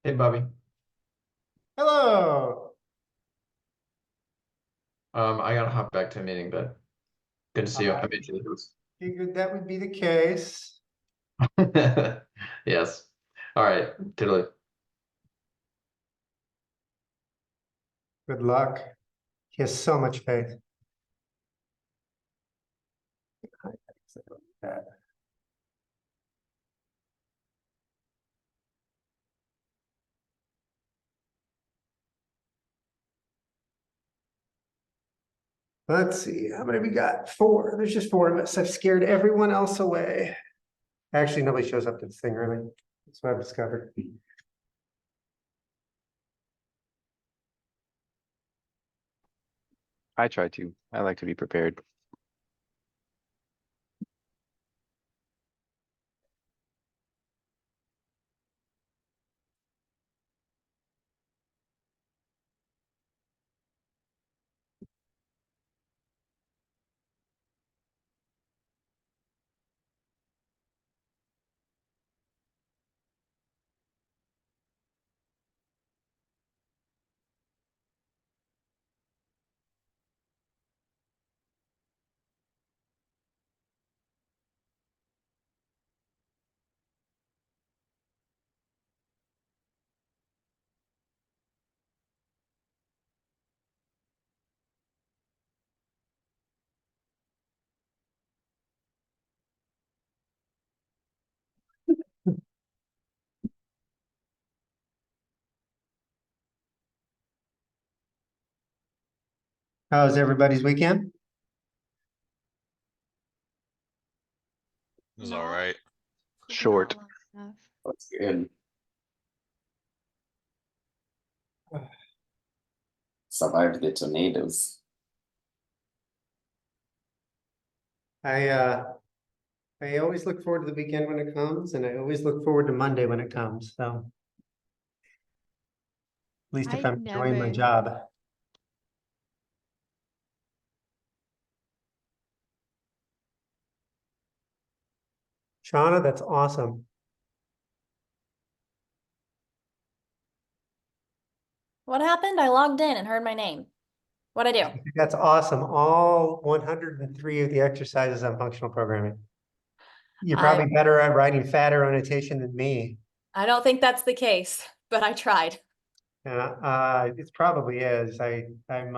Hey, Bobby. Hello. I gotta hop back to a meeting, but good to see you. I I made you the host. figured that would be the case. Yes. All right. Toodaloo. Good luck. He has so much faith. Let's see, how many we got? Four. There's just four of us. I've scared everyone else away. Actually, nobody shows up to this thing early. That's what I've discovered. I try to. I like to be prepared. How was everybody's weekend? It was all right. Short. That's good. Survived the tornadoes. I I always look forward to the weekend when it comes, and I always look forward to Monday when it comes. So at least if I I'm enjoying my never job. Shauna, that's awesome. What happened? I logged in and heard my name. What'd I do? That's awesome. All 103 of the exercises on functional programming. You're probably better at writing fat arrow notation than me. I don't think that's the case, but I tried. It probably is. I'm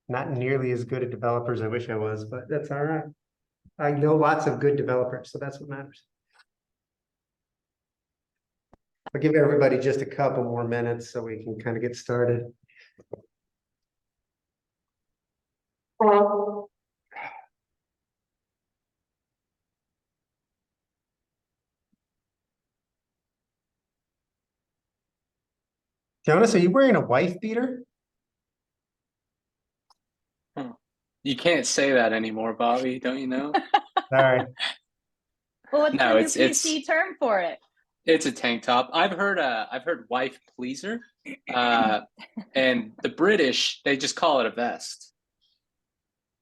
not nearly as good at developers as I wish I was, but that's all right. I know lots of good developers, so that's what matters. I'll give everybody just a couple more minutes so we can kind of get started. Jonas, are you wearing a wife beater? You can't say that anymore, Bobby, don't you know? Sorry. Well, what's No, the new it's PC term for it? it's a tank top. I've heard wife pleaser. And the British, they just call it a vest.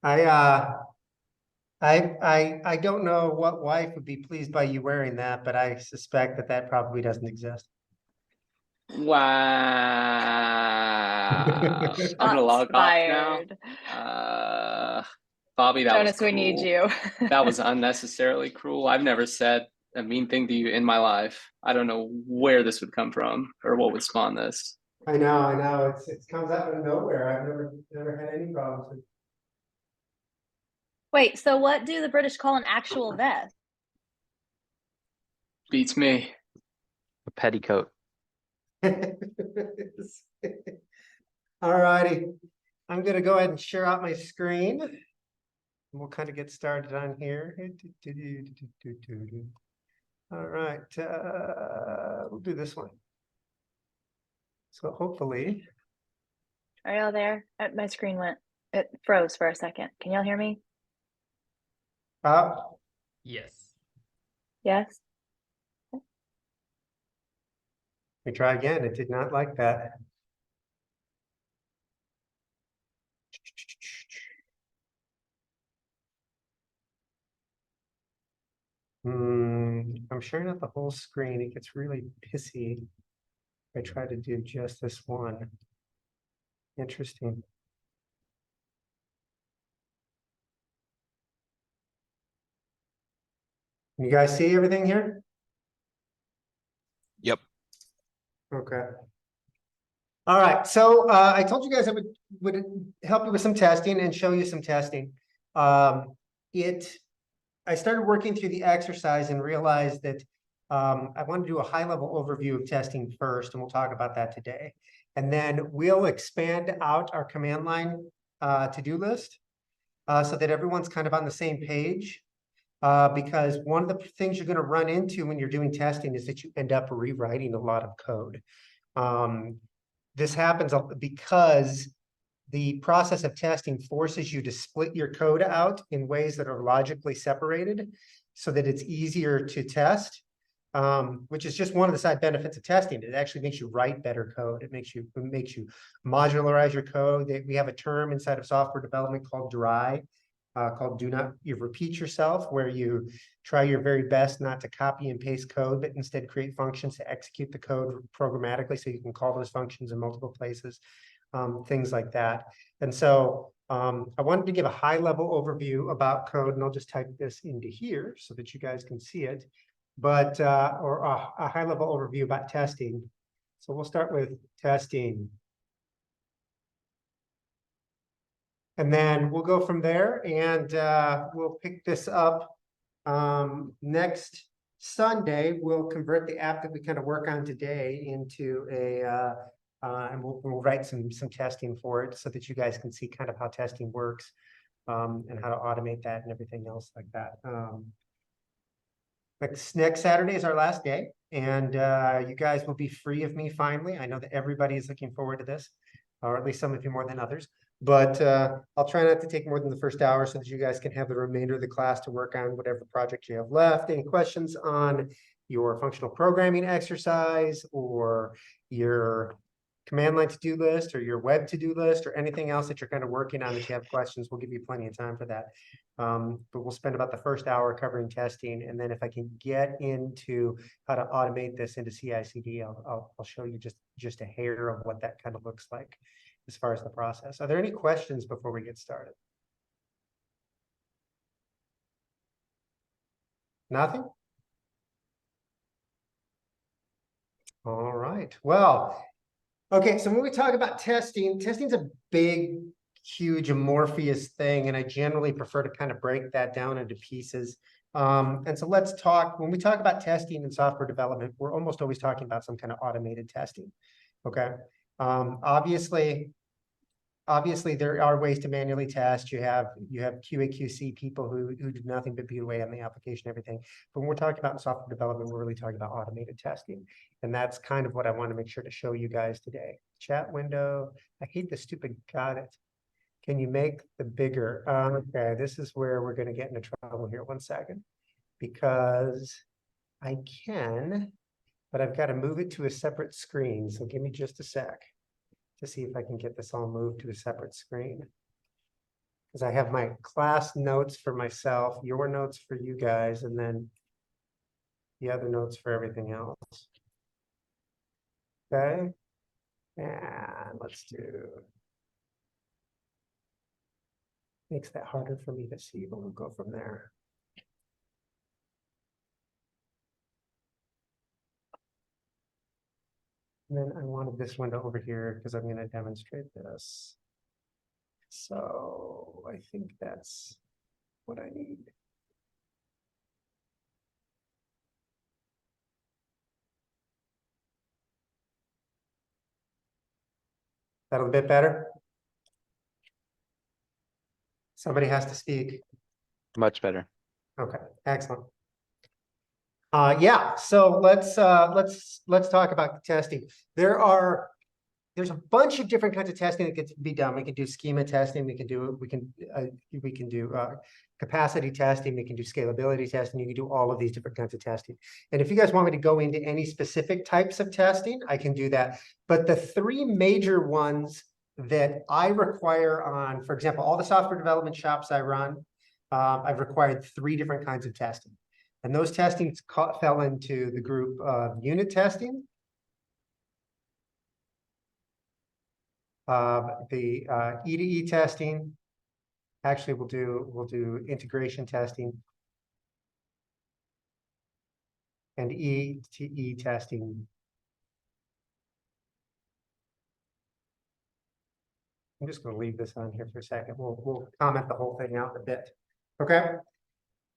I don't know what wife would be pleased by you wearing that, but I suspect that that probably doesn't exist. Wow. I'm gonna log off now. Bobby, that was Jonas, we need cruel. you. That was unnecessarily cruel. I've never said a mean thing to you in my life. I don't know where this would come from or what would spawn this. I know. It comes out of nowhere. I've never had any problems with. Wait, so what do the British call an actual vest? Beats me. A petticoat. All righty. I'm gonna go ahead and share out my screen. We'll kind of get started on here. All right, we'll do this one. So hopefully, Are y'all there? My screen it froze for a second. Can y'all hear me? Yes. Yes? we try again. It did not like that. I'm sharing out the whole screen. It gets really pissy. I try to do just this one. Interesting. You guys see everything here? Yep. Okay. All right, so I told you guys I would help you with some testing and show you some testing. I started working through the exercise and realized that I want to do a high-level overview of testing first, and we'll talk about that today. And then we'll expand out our command line to-do list so that everyone's kind of on the same page. Because one of the things you're going to run into when you're doing testing is that you end up rewriting a lot of code. This happens because the process of testing forces you to split your code out in ways that are logically separated so that it's easier to test, which is just one of the side benefits of testing. It actually makes you write better code. It makes you modularize your code. We have a term inside of software development called DRY, called do not repeat yourself, where you try your very best not to copy and paste code, but instead create functions to execute the code programmatically so you can call those functions in multiple places, things like that. And so I wanted to give a high-level overview about code, and I'll just type this into here so that you guys can see it, but or a high-level overview about testing. So we'll start with testing. And then we'll go from there, and we'll pick this up next Sunday. We'll convert the app that we kind of work on today into a, and we'll write some testing for it so that you guys can see kind of how testing works and how to automate that and everything else like that. Next Saturday is our last day, and you guys will be free of me finally. I know that everybody is looking forward to this, or at least some of you more than others. But I'll try not to take more than the first hour so that you guys can have the remainder of the class to work on whatever project you have left. Any questions on your functional programming exercise or your command line to-do list or your web to-do list or anything else that you're kind of working on that you have questions, we'll give you plenty of time for that. But we'll spend about the first hour covering testing. And then if I can get into how to automate this into CI/CD, I'll show you just a hair of what that kind of looks like as far as the process. Are there any questions before we get started? Nothing? All right. Well, okay, so when we talk about testing's a big, huge, amorphous thing, and I generally prefer to kind of break that down into pieces. And so let's talk, when we talk about testing and software development, we're almost always talking about some kind of automated testing, okay? Obviously, there are ways to manually test. You have QA/QC people who do nothing but beat away on the application, everything. But when we're talking about software development, we're really talking about automated testing. And that's kind of what I want to make sure to show you guys today. Chat window. I hate the stupid, got it. Can you make the bigger? Okay, this is where we're going to get into trouble here. 1 second. Because I can, but I've got to move it to a separate screen. So give me just a sec to see if I can get this all moved to a separate screen. Because I have my class notes for myself, your notes for you guys, and then the other notes for everything else. Okay, and let's do, makes that harder for me to see, but we'll go from there. And then I wanted this window over here because I'm going to demonstrate this. So I think that's what I need. That a bit better? Somebody has to speak. Much better. Okay, excellent. Yeah, so let's talk about testing. There's a bunch of different kinds of testing that can be done. We can do schema testing. We can do capacity testing. We can do scalability testing. You can do all of these different kinds of testing. And if you guys want me to go into any specific types of testing, I can do that. But the three major ones that I require on, for example, all the software development shops I run, I've required 3 different kinds of testing. And those testings fell into the group of unit testing, The E2E testing. Actually, we'll do integration testing. And E2E testing. I'm just going to leave this on here for a second. We'll comment the whole thing out in a bit. Okay.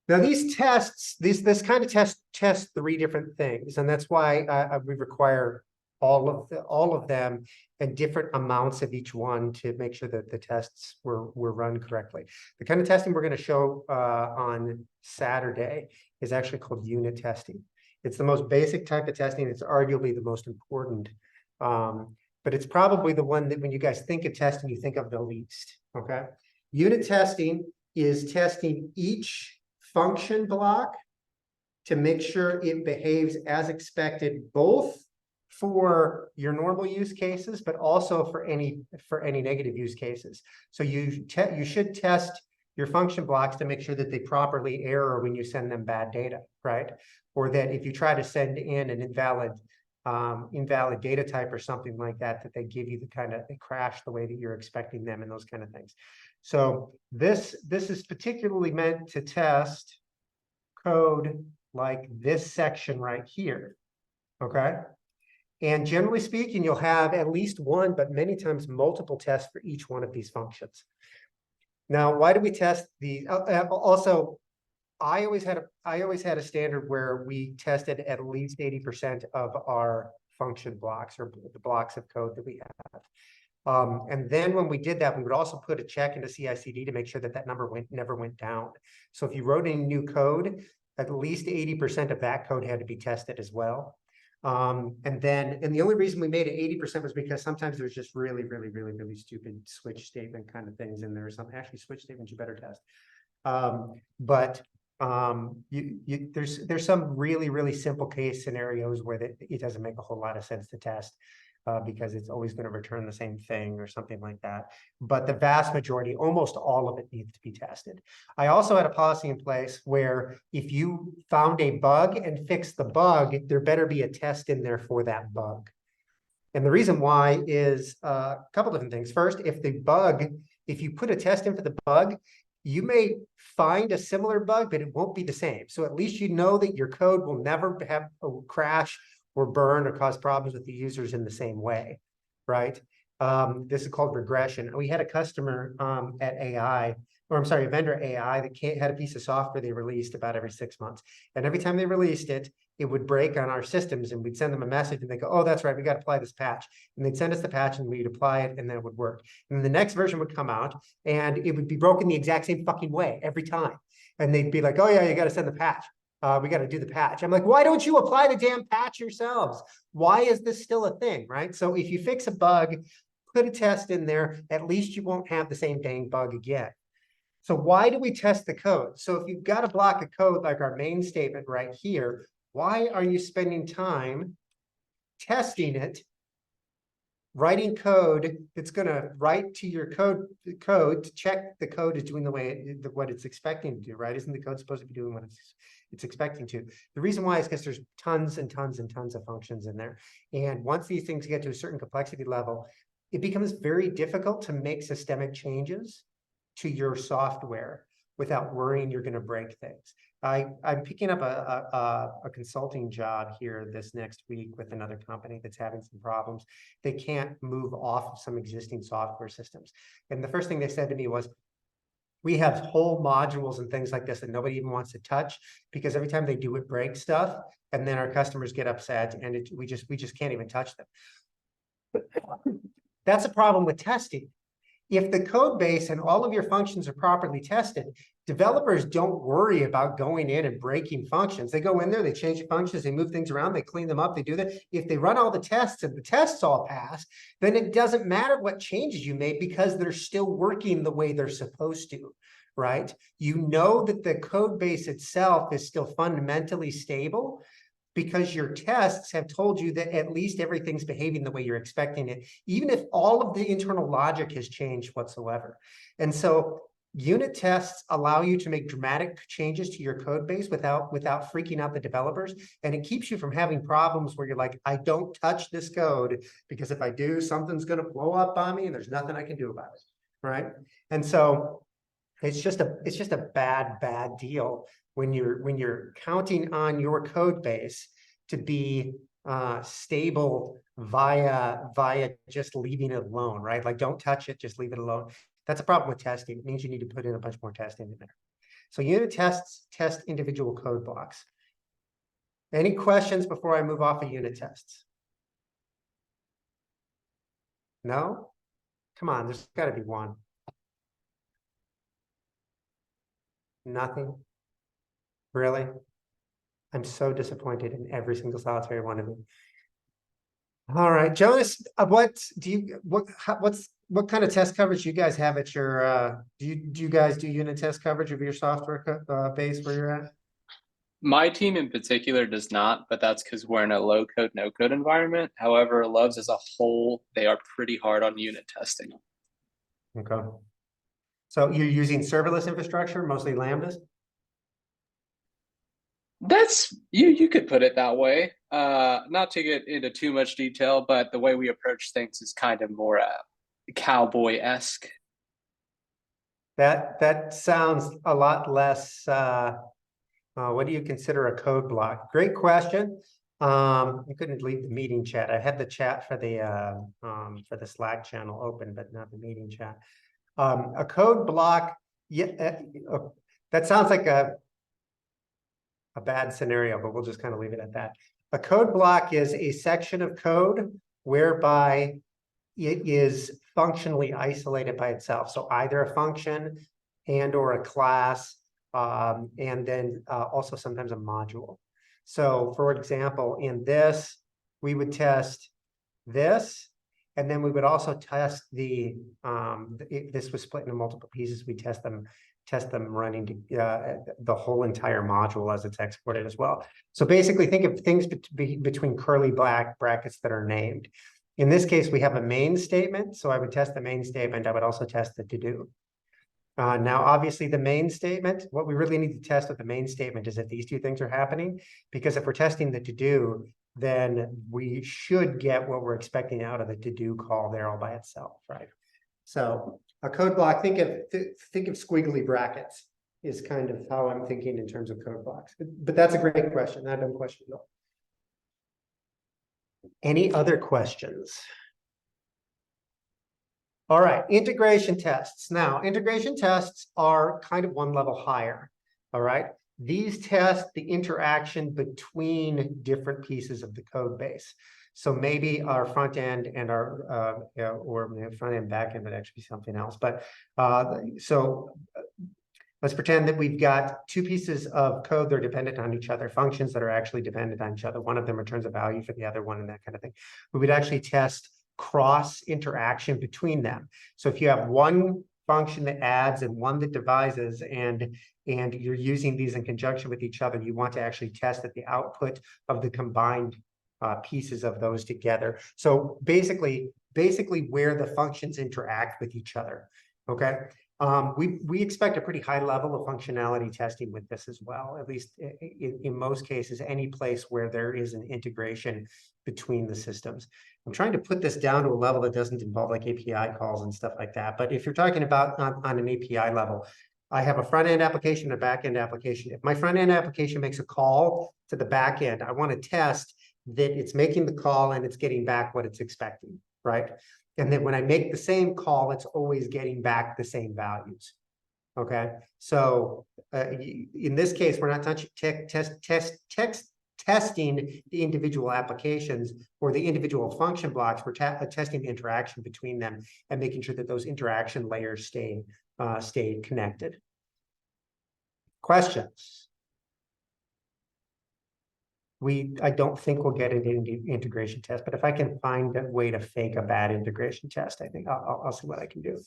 Now these tests, this kind of test three different things, and that's why we require all of them and different amounts of each one to make sure that the tests were run correctly. The kind of testing we're going to show on Saturday is actually called unit testing. It's the most basic type of testing. It's arguably the most important. But it's probably the one that when you guys think of testing, you think of the least, okay? Unit testing is testing each function block to make sure it behaves as expected, both for your normal use cases, but also for any negative use cases. So you should test your function blocks to make sure that they properly error when you send them bad data, right? Or that if you try to send in an invalid data type or something like that, that they give you the kind of, they crash the way that you're expecting them and those kind of things. So this is particularly meant to test code like this section right here, okay? And generally speaking, you'll have at least one, but many times multiple tests for each one of these functions. Now, why do we test the, also, I always had a standard where we tested at least 80% of our function blocks or the blocks of code that we have. And then when we did that, we would also put a check into CI/CD to make sure that that number never went down. So if you wrote any new code, at least 80% of that code had to be tested as well. And the only reason we made it 80% was because sometimes there's just really stupid switch statement kind of things in there. Some actually switch statements you better test. There's some really simple case scenarios where it doesn't make a whole lot of sense to test because it's always going to return the same thing or something like that. But the vast majority, almost all of it needs to be tested. I also had a policy in place where if you found a bug and fixed the bug, there better be a test in there for that bug. And the reason why is a couple different things. First, if you put a test in for the bug, you may find a similar bug, but it won't be the same. So at least you know that your code will never have a crash or burn or cause problems with the users in the same way, right? This is called regression. We had a customer at AI, or I'm sorry, a vendor AI that had a piece of software they released about every 6 months. And every time they released it, it would break on our systems and we'd send them a message and they go, oh, that's right, we got to apply this patch. And they'd send us the patch and we'd apply it and then it would work. And the next version would come out and it would be broken the exact same fucking way every time. And they'd be like, oh yeah, you got to send the patch. We got to do the patch. I'm like, why don't you apply the damn patch yourselves? Why is this still a thing, right? So if you fix a bug, put a test in there, at least you won't have the same dang bug again. So why do we test the code? So if you've got a block of code like our main statement right here, why are you spending time testing it, writing code that's going to write to your code to check the code is doing what it's expecting to do, right? Isn't the code supposed to be doing what it's expecting to? The reason why is because there's tons and tons and tons of functions in there. And once these things get to a certain complexity level, it becomes very difficult to make systemic changes to your software without worrying you're going to break things. I'm picking up a consulting job here this next week with another company that's having some problems. They can't move off of some existing software systems. And the first thing they said to me was, we have whole modules and things like this that nobody even wants to touch because every time they do it breaks stuff and then our customers get upset and we just can't even touch them. That's a problem with testing. If the code base and all of your functions are properly tested, developers don't worry about going in and breaking functions. They go in there, they change the functions, they move things around, they clean them up, they do that. If they run all the tests and the tests all pass, then it doesn't matter what changes you made because they're still working the way they're supposed to, right? You know that the code base itself is still fundamentally stable because your tests have told you that at least everything's behaving the way you're expecting it, even if all of the internal logic has changed whatsoever. And so unit tests allow you to make dramatic changes to your code base without freaking out the developers. And it keeps you from having problems where you're like, I don't touch this code because if I do, something's going to blow up on me and there's nothing I can do about it. Right. And so it's just a bad deal when you're counting on your code base to be stable via just leaving it alone, right? Like, don't touch it, just leave it alone. That's a problem with testing. It means you need to put in a bunch more testing in there. So unit tests test individual code blocks. Any questions before I move off of unit tests? No? Come on, there's got to be one. Nothing? Really? I'm so disappointed in every single solitary one of you. All right, Jonas, what kind of test coverage you guys have at your do you guys do unit test coverage of your software base where you're at? My team in particular does not, but that's because we're in a low code, no code environment. However, Loves as a whole, they are pretty hard on unit testing. Okay. So you're using serverless infrastructure, mostly Lambdas? That's you could put it that way. Not to get into too much detail, but the way we approach things is kind of more cowboy-esque. That sounds a lot less what do you consider a code block? Great question. I couldn't leave the meeting chat. I had the chat for the Slack channel open, but not the meeting chat. A code block, yeah, that sounds like a bad scenario, but we'll just kind of leave it at that. A code block is a section of code whereby it is functionally isolated by itself. So either a function and or a class, and then also sometimes a module. So for example, in this, we would test this, and then we would also test if this was split into multiple pieces, we test them running to, the whole entire module as it's exported as well. So basically think of things between curly black brackets that are named. In this case, we have a main statement. So I would test the main statement. I would also test the to-do. Now, obviously, the main statement, what we really need to test with the main statement is if these two things are happening, because if we're testing the to-do, then we should get what we're expecting out of the to-do call there all by itself, right? So a code block, think of squiggly brackets is kind of how I'm thinking in terms of code blocks. But that's a great question. Not a dumb question at all. Any other questions? All right, integration tests. Now, integration tests are kind of one level higher. All right. These test the interaction between different pieces of the code base. So maybe our front end and our or front end back end would actually be something else. But let's pretend that we've got two pieces of code that are dependent on each other, functions that are actually dependent on each other. One of them returns a value for the other one and that kind of thing. We would actually test cross interaction between them. So if you have one function that adds and one that divises, and you're using these in conjunction with each other, you want to actually test at the output of the combined pieces of those together. So basically where the functions interact with each other. Okay. We expect a pretty high level of functionality testing with this as well, at least in most cases, any place where there is an integration between the systems. I'm trying to put this down to a level that doesn't involve like API calls and stuff like that. But if you're talking about on an API level, I have a front end application and a back end application. If my front end application makes a call to the back end, I want to test that it's making the call and it's getting back what it's expecting, right? And then when I make the same call, it's always getting back the same values. Okay, so in this case, we're not touching testing the individual applications or the individual function blocks. We're testing the interaction between them and making sure that those interaction layers stay connected. Questions? I don't think we'll get an integration test, but if I can find a way to fake a bad integration test, I think I'll see what I can do.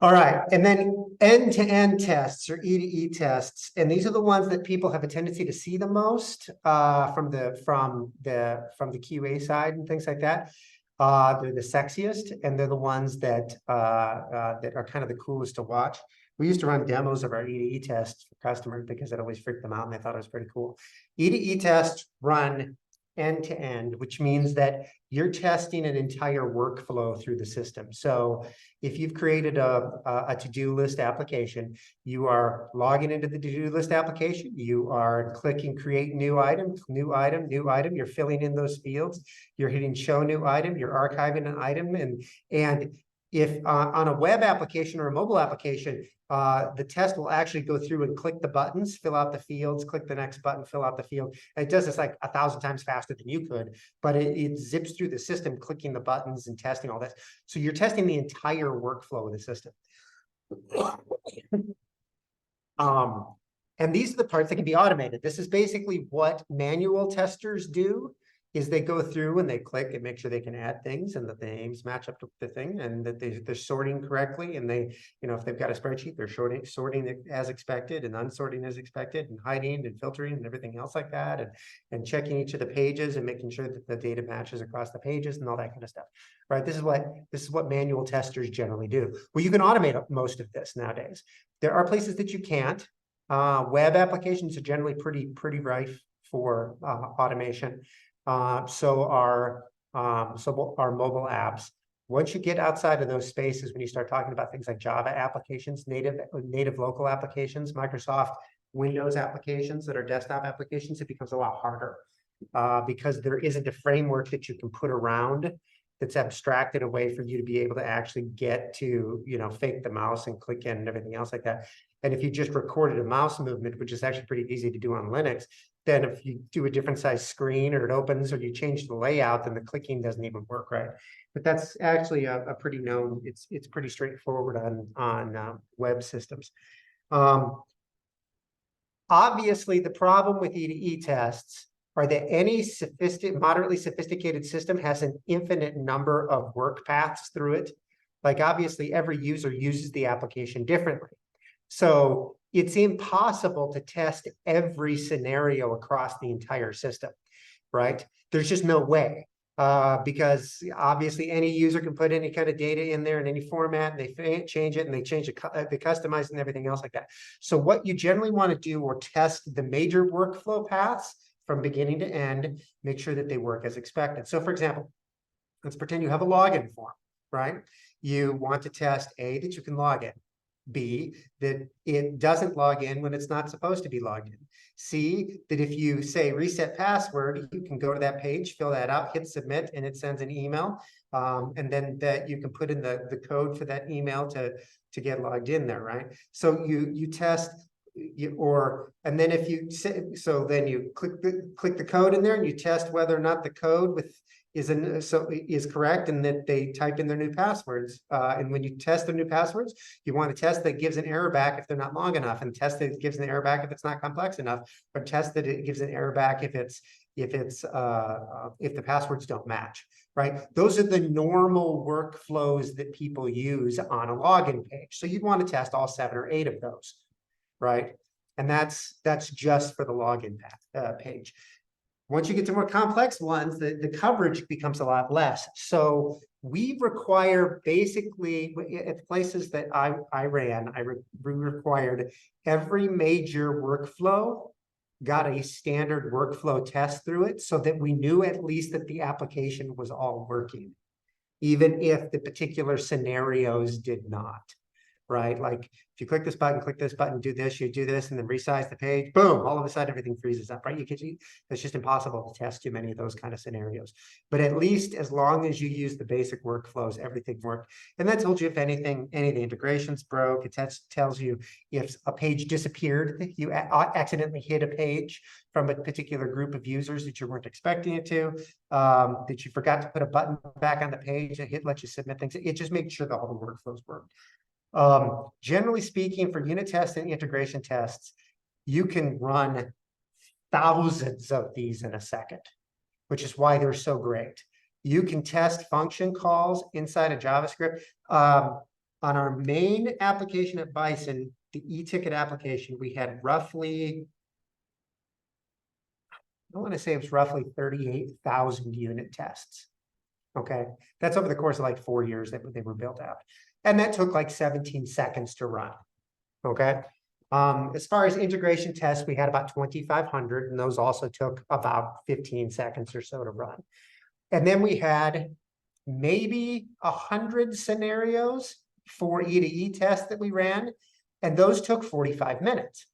All right, and then end-to-end tests or E-to-E tests, and these are the ones that people have a tendency to see the most from the QA side and things like that. They're the sexiest, and they're the ones that are kind of the coolest to watch. We used to run demos of our E2E tests for customers because it always freaked them out and they thought it was pretty cool. E2E tests run end to end, which means that you're testing an entire workflow through the system. So if you've created a to-do list application, you are logging into the to-do list application, you are clicking create new item, new item, new item, you're filling in those fields, you're hitting show new item, you're archiving an item, and if on a web application or a mobile application, the test will actually go through and click the buttons, fill out the fields, click the next button, fill out the field. And it does this like 1,000 times faster than you could, but it zips through the system, clicking the buttons and testing all this. So you're testing the entire workflow of the system. And these are the parts that can be automated. This is basically what manual testers do, is they go through and they click and make sure they can add things and that the names match up to the thing and that they're sorting correctly. And they, you know, if they've got a spreadsheet, they're sorting it as expected and unsorting as expected and hiding and filtering and everything else like that. And checking each of the pages and making sure that the data matches across the pages and all that kind of stuff, right? This is what manual testers generally do. Well, you can automate most of this nowadays. There are places that you can't. Web applications are generally pretty rife for automation. So are mobile apps. Once you get outside of those spaces, when you start talking about things like Java applications, native local applications, Microsoft Windows applications that are desktop applications, it becomes a lot harder because there isn't a framework that you can put around that's abstracted away for you to be able to actually get to, you know, fake the mouse and click in and everything else like that. And if you just recorded a mouse movement, which is actually pretty easy to do on Linux, then if you do a different size screen or it opens or you change the layout, then the clicking doesn't even work right. But that's actually a pretty known, it's pretty straightforward on web systems. Obviously, the problem with E2E tests are that any moderately sophisticated system has an infinite number of work paths through it. Like obviously every user uses the application differently. So it's impossible to test every scenario across the entire system, right? There's just no way because obviously any user can put any kind of data in there in any format and they change it and they customize it and everything else like that. So what you generally want to do or test the major workflow paths from beginning to end, make sure that they work as expected. So for example, let's pretend you have a login form, right? You want to test A, that you can log in. B, that it doesn't log in when it's not supposed to be logged in. C, that if you say reset password, you can go to that page, fill that out, hit submit, and it sends an email. And then that you can put in the code for that email to get logged in there, right? So you test and then if you say, so then you click the code in there and you test whether or not the code is correct and that they type in their new passwords. And when you test their new passwords, you want to test that it gives an error back if they're not long enough, and test that it gives an error back if it's not complex enough, or test that it gives an error back if the passwords don't match, right? Those are the normal workflows that people use on a login page. So you'd want to test all 7 or 8 of those, right? And that's just for the login page. Once you get to more complex ones, the coverage becomes a lot less. So we require basically at the places that I ran, we required every major workflow got a standard workflow test through it so that we knew at least that the application was all working, even if the particular scenarios did not. Right? Like if you click this button, do this, you do this, and then resize the page, boom, all of a sudden everything freezes up, right? It's just impossible to test too many of those kind of scenarios. But at least as long as you use the basic workflows, everything worked. And that tells you if anything, any of the integrations broke. It tells you if a page disappeared, you accidentally hit a page from a particular group of users that you weren't expecting it to, that you forgot to put a button back on the page that lets you submit things. It just makes sure that all the workflows work. Generally speaking, for unit tests and integration tests, you can run thousands of these in a second, which is why they're so great. You can test function calls inside of JavaScript. On our main application at Bison, the e-ticket application, we had roughly, I want to say it was roughly 38,000 unit tests. Okay, that's over the course of like 4 years that they were built out. And that took like 17 seconds to run. Okay. As far as integration tests, we had about 2,500, and those also took about 15 seconds or so to run. And then we had maybe 100 scenarios for E2E tests that we ran, and those took 45 minutes.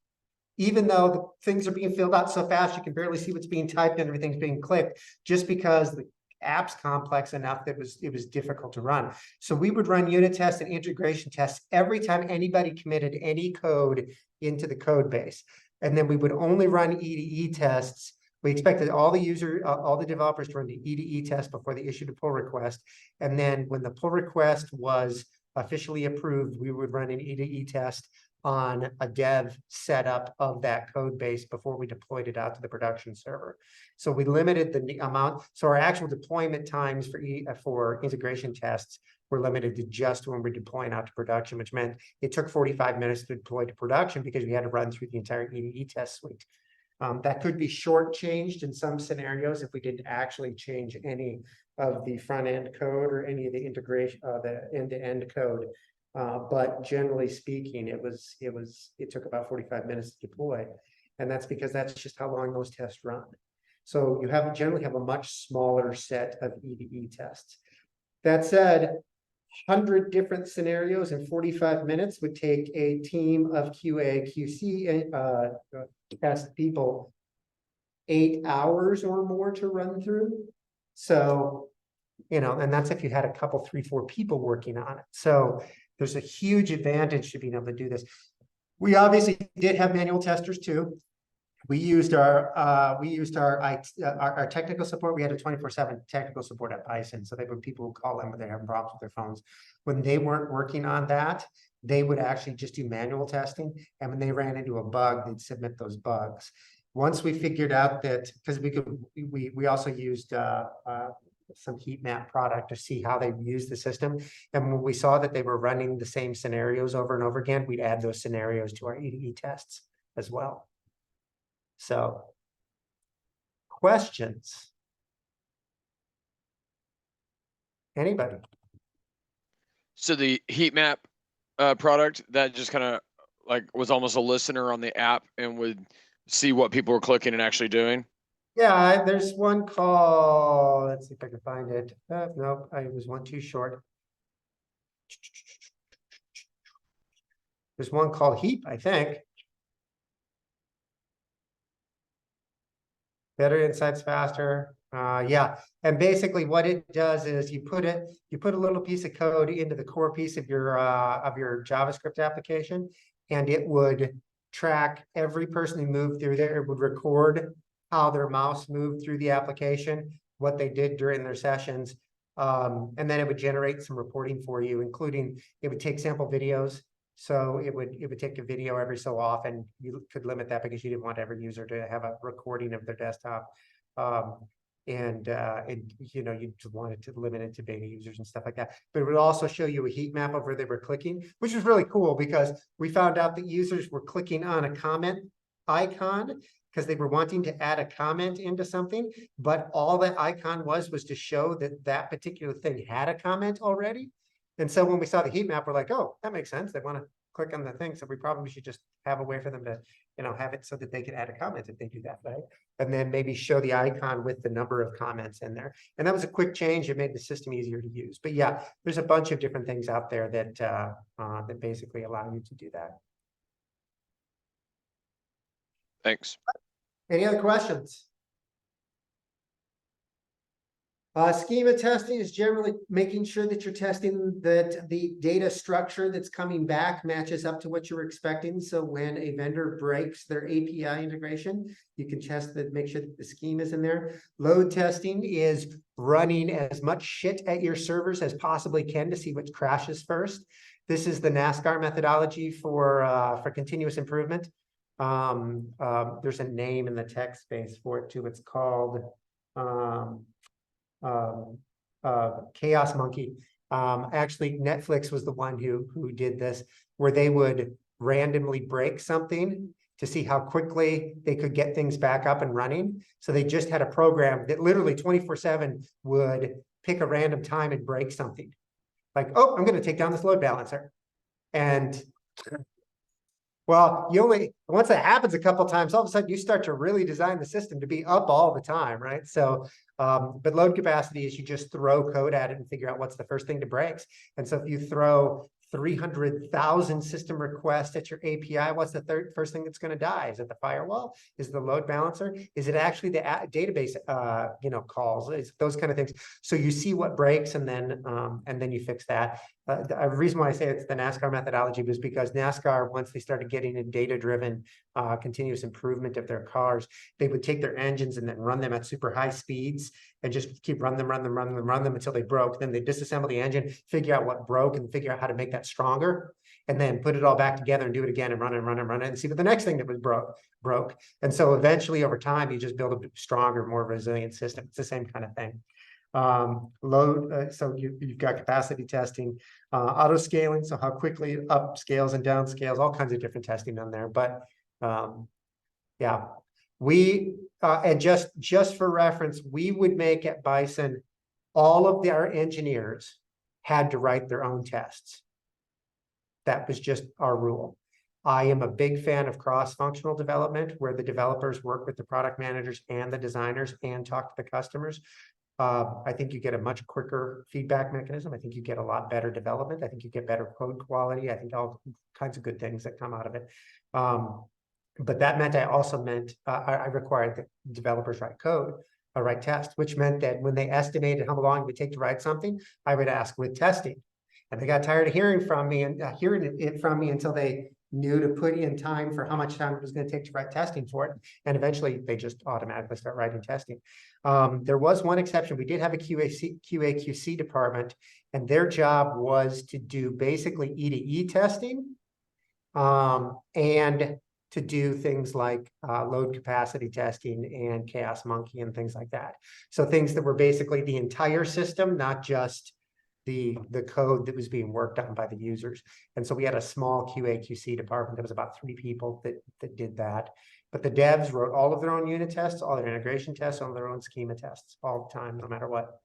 Even though the things are being filled out so fast, you can barely see what's being typed and everything's being clicked, just because the app's complex enough that it was difficult to run. So we would run unit tests and integration tests every time anybody committed any code into the code base. And then we would only run E2E tests. We expected all the developers to run the E2E test before they issued a pull request. And then when the pull request was officially approved, we would run an E2E test on a dev setup of that code base before we deployed it out to the production server. So we limited the amount. So our actual deployment times for integration tests were limited to just when we're deploying out to production, which meant it took 45 minutes to deploy to production because we had to run through the entire E2E test suite. That could be shortchanged in some scenarios if we didn't actually change any of the front end code or any of the integration, the end-to-end code. But generally speaking, it took about 45 minutes to deploy. And that's because that's just how long those tests run. So you generally have a much smaller set of E2E tests. That said, 100 different scenarios in 45 minutes would take a team of QA, QC test people 8 hours or more to run through. So, and that's if you had a couple, 3, 4 people working on it. So there's a huge advantage to being able to do this. We obviously did have manual testers too. We used our technical support. We had a 24/7 technical support at Bison. So they were people who call them when they're having problems with their phones. When they weren't working on that, they would actually just do manual testing. And when they ran into a bug, they'd submit those bugs. Once we figured out that, because we also used some heat map product to see how they use the system. And when we saw that they were running the same scenarios over and over again, we'd add those scenarios to our E2E tests as well. So, questions? Anybody? So the heat map product that just kind of like was almost a listener on the app and would see what people were clicking and actually doing. Yeah, there's one called, let's see if I can find it. Nope, I was one too short. There's one called Heap, I think. Better insights faster. Yeah, and basically what it does is you put a little piece of code into the core piece of your JavaScript application, and it would track every person who moved through there. It would record how their mouse moved through the application, what they did during their sessions, and then it would generate some reporting for you, including it would take sample videos. So it would take a video every so often. You could limit that because you didn't want every user to have a recording of their desktop. You just wanted to limit it to beta users and stuff like that. But it would also show you a heat map of where they were clicking, which was really cool because we found out that users were clicking on a comment icon because they were wanting to add a comment into something, but all that icon was to show that that particular thing had a comment already. And so when we saw the heat map, we're like, oh, that makes sense. They want to click on the thing. So we probably should just have a way for them to, have it so that they can add a comment if they do that, right? And then maybe show the icon with the number of comments in there. And that was a quick change. It made the system easier to use. But yeah, there's a bunch of different things out there that that basically allow you to do that. Thanks. Any other questions? Schema testing is generally making sure that you're testing that the data structure that's coming back matches up to what you were expecting. So when a vendor breaks their API integration, you can test that, make sure that the schema is in there. Load testing is running as much shit at your servers as possibly can to see what crashes first. This is the NASCAR methodology for continuous improvement. There's a name in the tech space for it too. It's called Chaos Monkey. Actually, Netflix was the one who did this, where they would randomly break something to see how quickly they could get things back up and running. So they just had a program that literally 24/7 would pick a random time and break something. Like, oh, I'm going to take down this load balancer. And well, once that happens a couple times, all of a sudden you start to really design the system to be up all the time, right? So, but load capacity is you just throw code at it and figure out what's the first thing to break. And so if you throw 300,000 system requests at your API, what's the first thing that's going to die? Is it the firewall? Is it the load balancer? Is it actually the database, calls? It's those kind of things. So you see what breaks, and then you fix that. The reason why I say it's the NASCAR methodology was because NASCAR, once they started getting a data-driven continuous improvement of their cars, they would take their engines and then run them at super high speeds and just keep run them until they broke. Then they disassemble the engine, figure out what broke, and figure out how to make that stronger, and then put it all back together and do it again and run it and see what the next thing that was broke. And so eventually over time, you just build a stronger, more resilient system. It's the same kind of thing. So you've got capacity testing, auto scaling, so how quickly it up scales and down scales, all kinds of different testing on there. But yeah, we and just for reference, we would make at Bison, all of our engineers had to write their own tests. That was just our rule. I am a big fan of cross-functional development, where the developers work with the product managers and the designers and talk to the customers. I think you get a much quicker feedback mechanism. I think you get a lot better development. I think you get better code quality. I think all kinds of good things that come out of it. But that meant I required that developers write code, write tests, which meant that when they estimated how long it would take to write something, I would ask with testing. And they got tired of hearing from me until they knew to put in time for how much time it was going to take to write testing for it. And eventually they just automatically start writing testing. There was one exception. We did have a QA/QC department, and their job was to do basically E2E testing, and to do things like load capacity testing and Chaos Monkey and things like that. So things that were basically the entire system, not just the code that was being worked on by the users. And so we had a small QA/QC department. There was about 3 people that did that. But the devs wrote all of their own unit tests, all their integration tests, all their own schema tests all the time, no matter what.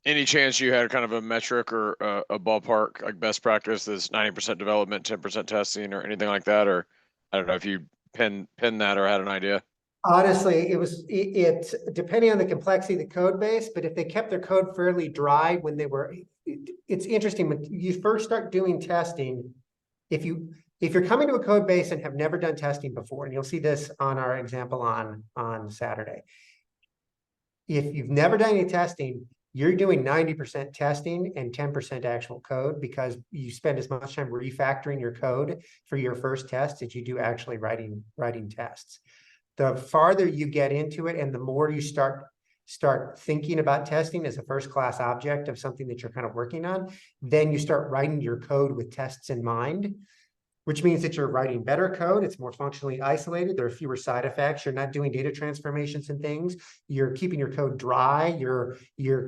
Any chance you had kind of a metric or a ballpark, like best practice is 90% development, 10% testing, or anything like that? Or I don't know if you pin that or had an idea. Honestly, it depending on the complexity of the code base, but if they kept their code fairly dry when they were, it's interesting when you first start doing testing. If you're coming to a code base and have never done testing before, and you'll see this on our example on Saturday. If you've never done any testing, you're doing 90% testing and 10% actual code, because you spend as much time refactoring your code for your first test as you do actually writing tests. The farther you get into it and the more you start thinking about testing as a first-class object of something that you're kind of working on, then you start writing your code with tests in mind, which means that you're writing better code. It's more functionally isolated. There are fewer side effects. You're not doing data transformations and things. You're keeping your code dry. You're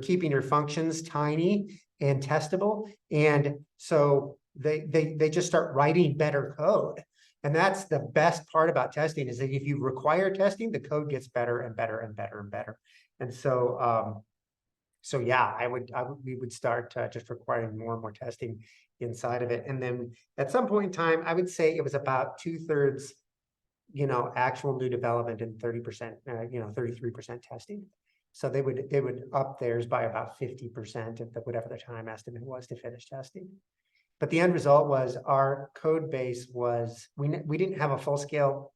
keeping your functions tiny and testable. And so they just start writing better code. And that's the best part about testing, is that if you require testing, the code gets better and better and better and better. And so, yeah, we would start just requiring more and more testing inside of it. And then at some point in time, I would say it was about 2/3, actual new development and 30%, 33% testing. So they would up theirs by about 50% of whatever the time estimate was to finish testing. But the end result was our code base was, we didn't have a full scale,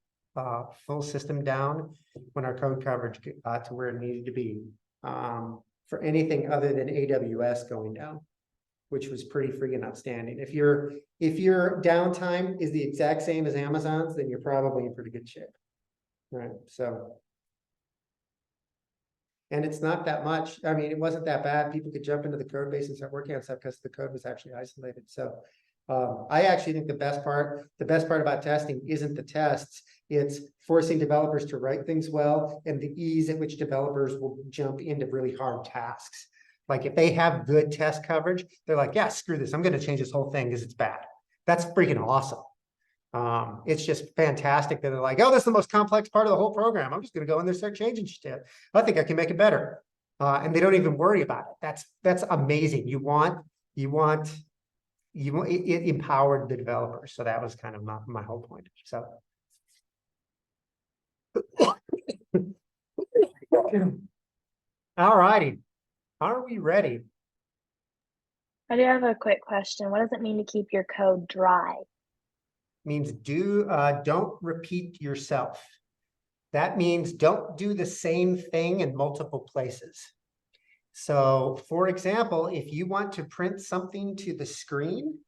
full system down when our code coverage got to where it needed to be for anything other than AWS going down, which was pretty freaking outstanding. If your downtime is the exact same as Amazon's, then you're probably in pretty good shape, right? So, and it's not that much. I mean, it wasn't that bad. People could jump into the code base and start working on stuff because the code was actually isolated. So I actually think the best part about testing isn't the tests. It's forcing developers to write things well and the ease at which developers will jump into really hard tasks. Like if they have good test coverage, they're like, yeah, screw this. I'm going to change this whole thing because it's bad. That's freaking awesome. It's just fantastic that they're like, oh, this is the most complex part of the whole program. I'm just going to go in there and start changing shit. I think I can make it better. And they don't even worry about it. That's amazing. It empowered the developers. So that was kind of my whole point. So. All righty. Are we ready? I do have a quick question. What does it mean to keep your code dry? Means don't repeat yourself. That means don't do the same thing in multiple places. So for example, if you want to print something to the screen,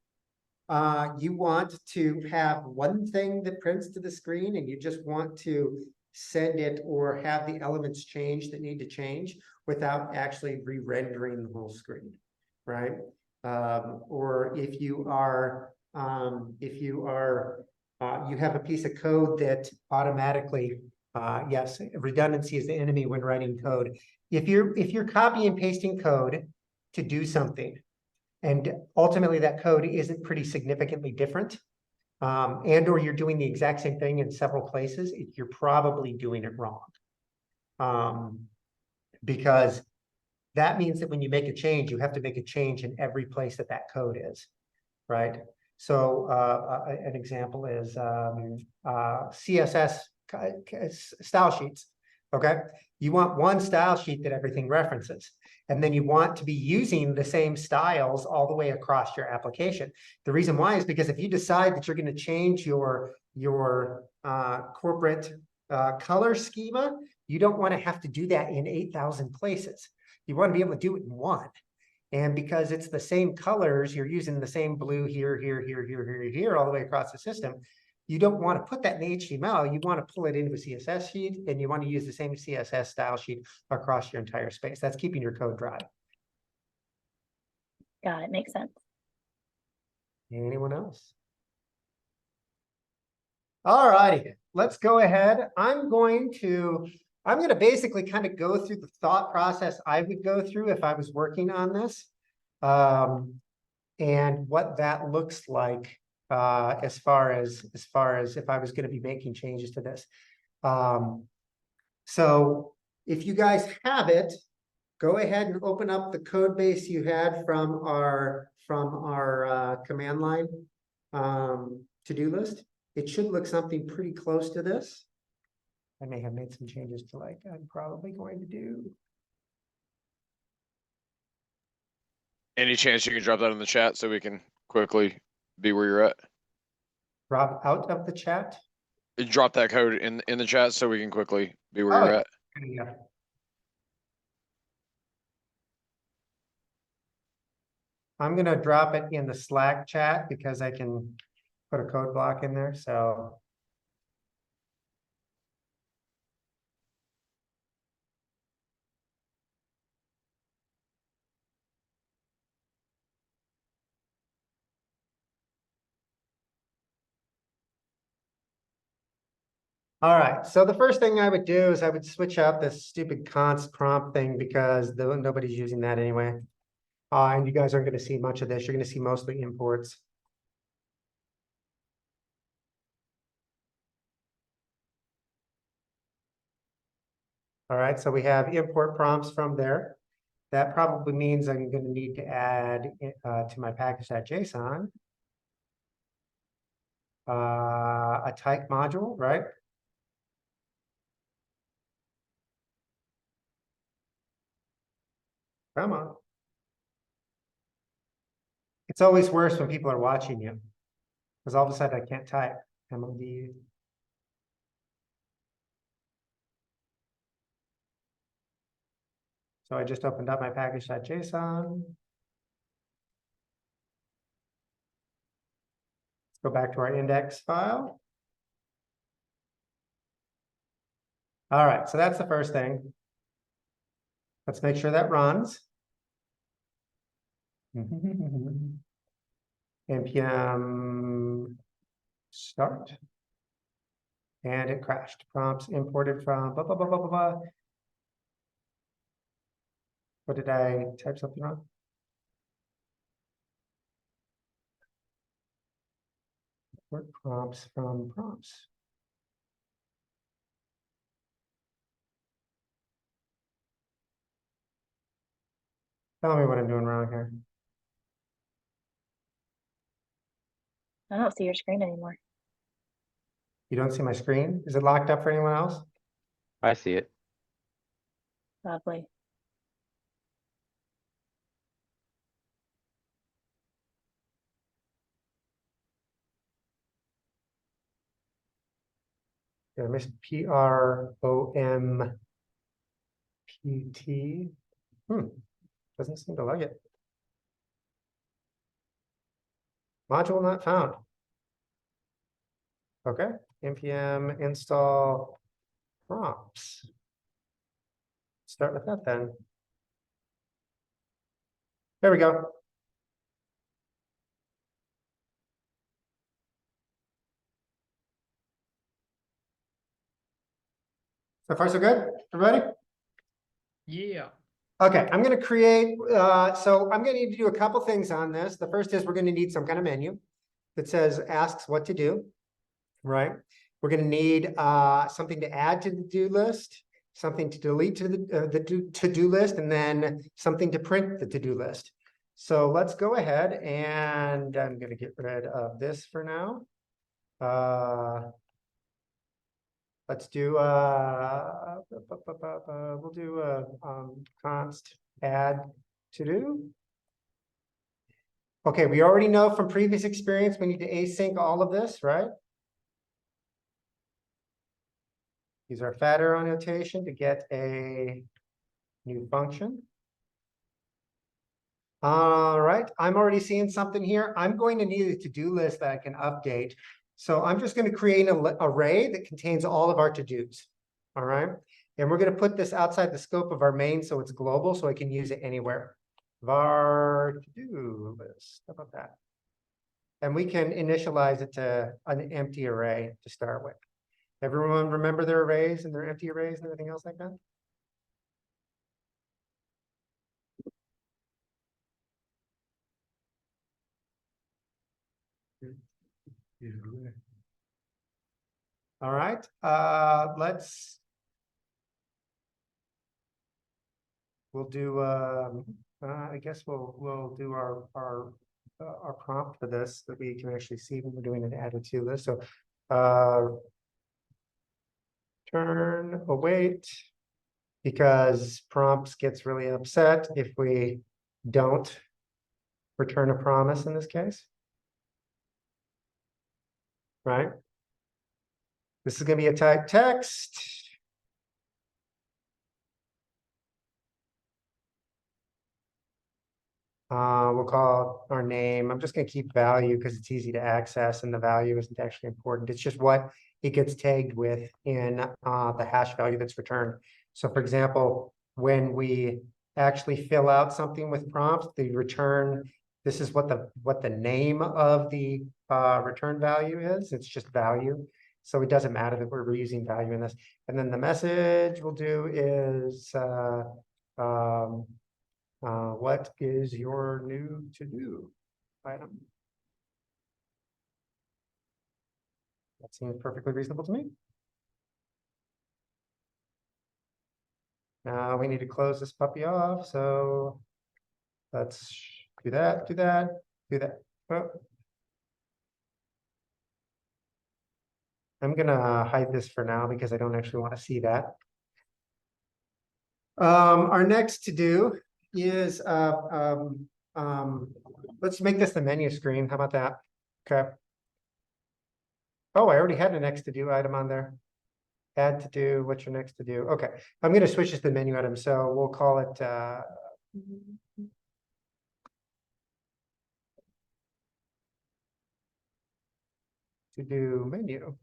you want to have one thing that prints to the screen and you just want to send it or have the elements change that need to change without actually re-rendering the whole screen, right? Or if you have a piece of code that automatically, yes, redundancy is the enemy when writing code. If you're copy and pasting code to do something, and ultimately that code isn't pretty significantly different, and or you're doing the exact same thing in several places, you're probably doing it wrong. Because that means that when you make a change, you have to make a change in every place that code is, right? So an example is CSS style sheets, okay? You want one style sheet that everything references, and then you want to be using the same styles all the way across your application. The reason why is because if you decide that you're going to change your corporate color schema, you don't want to have to do that in 8,000 places. You want to be able to do it in one. And because it's the same colors, you're using the same blue here, all the way across the system. You don't want to put that in HTML. You want to pull it into a CSS sheet, and you want to use the same CSS style sheet across your entire space. That's keeping your code dry. Got it. Makes sense. Anyone else? All righty, let's go ahead. I'm going to basically kind of go through the thought process I would go through if I was working on this, and what that looks like as far as if I was going to be making changes to this. So if you guys have it, go ahead and open up the code base you had from our command line to-do list. It should look something pretty close to this. I may have made some changes to I'm probably going to do. Any chance you can drop that in the chat so we can quickly be where you're at? Drop out of the chat. Drop that code in the chat so we can quickly be where Oh, you're at. Yeah. I'm going to drop it in the Slack chat because I can put a code block in there. So all right, so the first thing I would do is I would switch out this stupid const prompt thing because nobody's using that anyway. And you guys aren't going to see much of this. You're going to see mostly imports. All right, so we have import prompts from there. That probably means I'm going to need to add to my package.json a type module, right? Come on. It's always worse when people are watching you, because all of a sudden I can't type. MOD. So I just opened up my package.json. Let's go back to our index file. All right, so that's the first thing. Let's make sure that runs. npm start. And it crashed. Prompts imported from blah, blah, blah, blah, blah, blah. What did I type something wrong? Import prompts from prompts. Tell me what I'm doing wrong here. I don't see your screen anymore. You don't see my screen? Is it locked up for anyone else? I see it. Lovely. Yeah, I missed PROMPT. Doesn't seem to like it. Module not found. Okay, npm install prompts. Start with that then. There we go. So far, so good, everybody? Yeah. Okay, I'm gonna create, so I'm gonna need to do a couple things on this. The first is we're gonna need some kind of menu that says asks what to do, right? We're gonna need something to add to the to-do list, something to delete to the to-do list, and then something to print the to-do list. So let's go ahead and I'm gonna get rid of this for now. Let's do, we'll do const add to do. Okay, we already know from previous experience, we need to async all of this, right? Use our fat arrow notation to get a new function. All right, I'm already seeing something here. I'm going to need a to-do list that I can update. So I'm just going to create an array that contains all of our to-dos. All right, and we're going to put this outside the scope of our main so it's global so I can use it anywhere. Var to-do list, how about that? And we can initialize it to an empty array to start with. Everyone remember their arrays and their empty arrays and everything else like that? All right, we'll do, I guess we'll do our prompt for this that we can actually see when we're doing an added to list. So, turn await, because prompts gets really upset if we don't return a promise in this case. Right? This is going to be a type text. We'll call it our name. I'm just going to keep value because it's easy to access and the value isn't actually important. It's just what it gets tagged with in the hash value that's returned. So for example, when we actually fill out something with prompts, the return, this is what the name of the return value is. It's just value. So it doesn't matter that we're using value in this. And then the message we'll do is what is your new to-do item? That seems perfectly reasonable to me. Now we need to close this puppy off, so let's do that, do that, do that. Oh. I'm gonna hide this for now because I don't actually want to see that. Our next to do is let's make this the menu screen. How about that? Okay. Oh, I already had a next to do item on there. Add to do, what's your next to do? Okay, I'm going to switch this to the menu item, so we'll call it to do menu.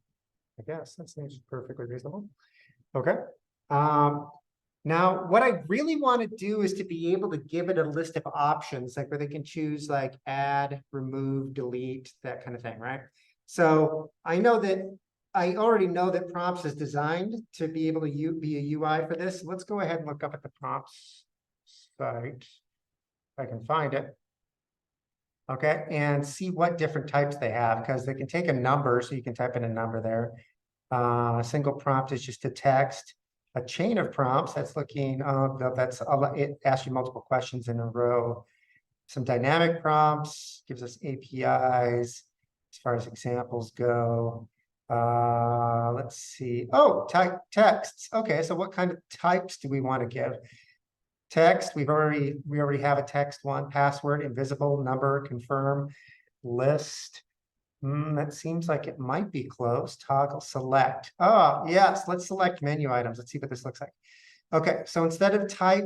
I guess that seems perfectly reasonable. Okay. Now, what I really want to do is to be able to give it a list of options, like where they can choose like add, remove, delete, that kind of thing, right? So I know that I already know that prompts is designed to be able to be a UI for this. Let's go ahead and look up at the prompts site, if I can find it. Okay, and see what different types they have, because they can take a number, so you can type in a number there. A single prompt is just a text. a chain of prompts, that's looking, no, that's, it asks you multiple questions in a row. Some dynamic prompts, gives us APIs as far as examples go. Let's see. Oh, type texts. Okay, so what kind of types do we want to give? Text, we already have a text one, password, invisible, number, confirm, list. That seems like it might be close. Toggle, select. Oh, yes, let's select menu items. Let's see what this looks like. Okay, so instead of type,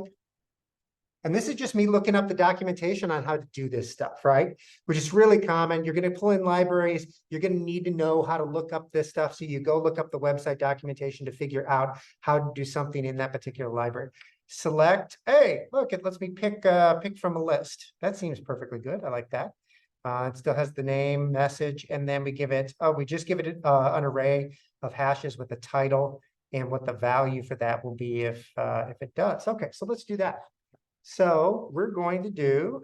and this is just me looking up the documentation on how to do this stuff, right? Which is really common. You're going to pull in libraries. You're going to need to know how to look up this stuff. So you go look up the website documentation to figure out how to do something in that particular library. Select, hey, look, it lets me pick from a list. That seems perfectly good. I like that. It still has the name, message, and then we give it, we just give it an array of hashes with the title and what the value for that will be if it does. Okay, so let's do that. So we're going to do,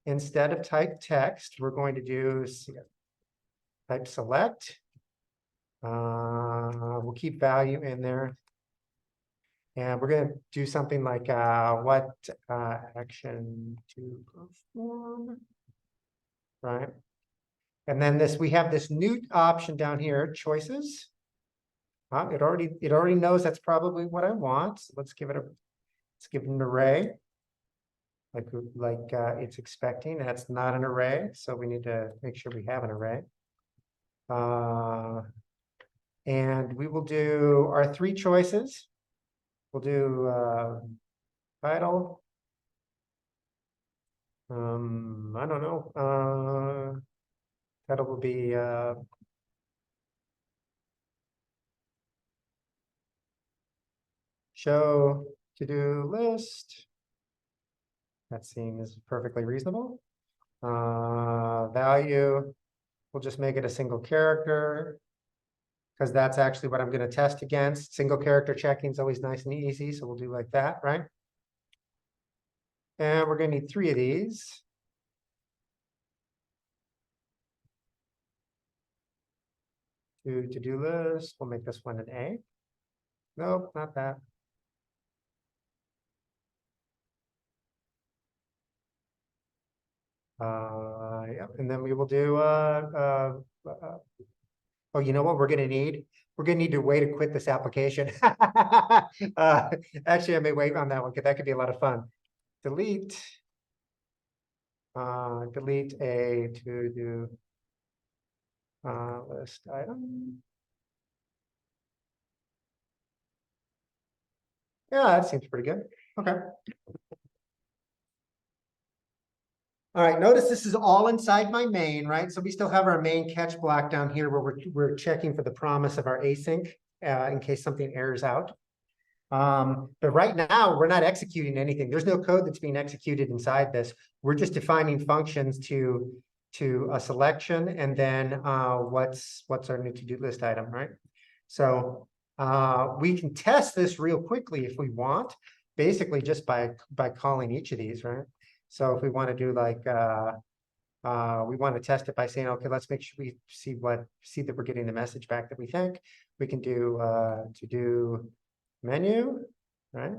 instead of type text, we're going to do type select. We'll keep value in there. And we're going to do something like what action to perform, right? And then we have this new option down here, choices. It already knows that's probably what I want. So let's give it an array. Like it's expecting. That's not an array, so we need to make sure we have an array. And we will do our 3 choices. We'll do title. I don't know. Title will be show to-do list. That seems perfectly reasonable. Value, we'll just make it a single character because that's actually what I'm going to test against. Single character checking is always nice and easy, so we'll do like that, right? And we're going to need 3 of these. To-do list, we'll make this one an A. Nope, not that. Yeah, and then we will do oh, you know what we're gonna need? We're gonna need a way to quit this application. Actually, I may wait on that one because that could be a lot of fun. Delete. Delete a to-do list item. Yeah, that seems pretty good. Okay. All right, notice this is all inside my main, right? So we still have our main catch block down here where we're checking for the promise of our async in case something errors out. But right now, we're not executing anything. There's no code that's being executed inside this. We're just defining functions to a selection and then what's our new to-do list item, right? So we can test this real quickly if we want, basically just by calling each of these, right? So if we want to do like, we want to test it by saying, okay, let's make sure we see that we're getting the message back that we think. We can do to-do menu, right?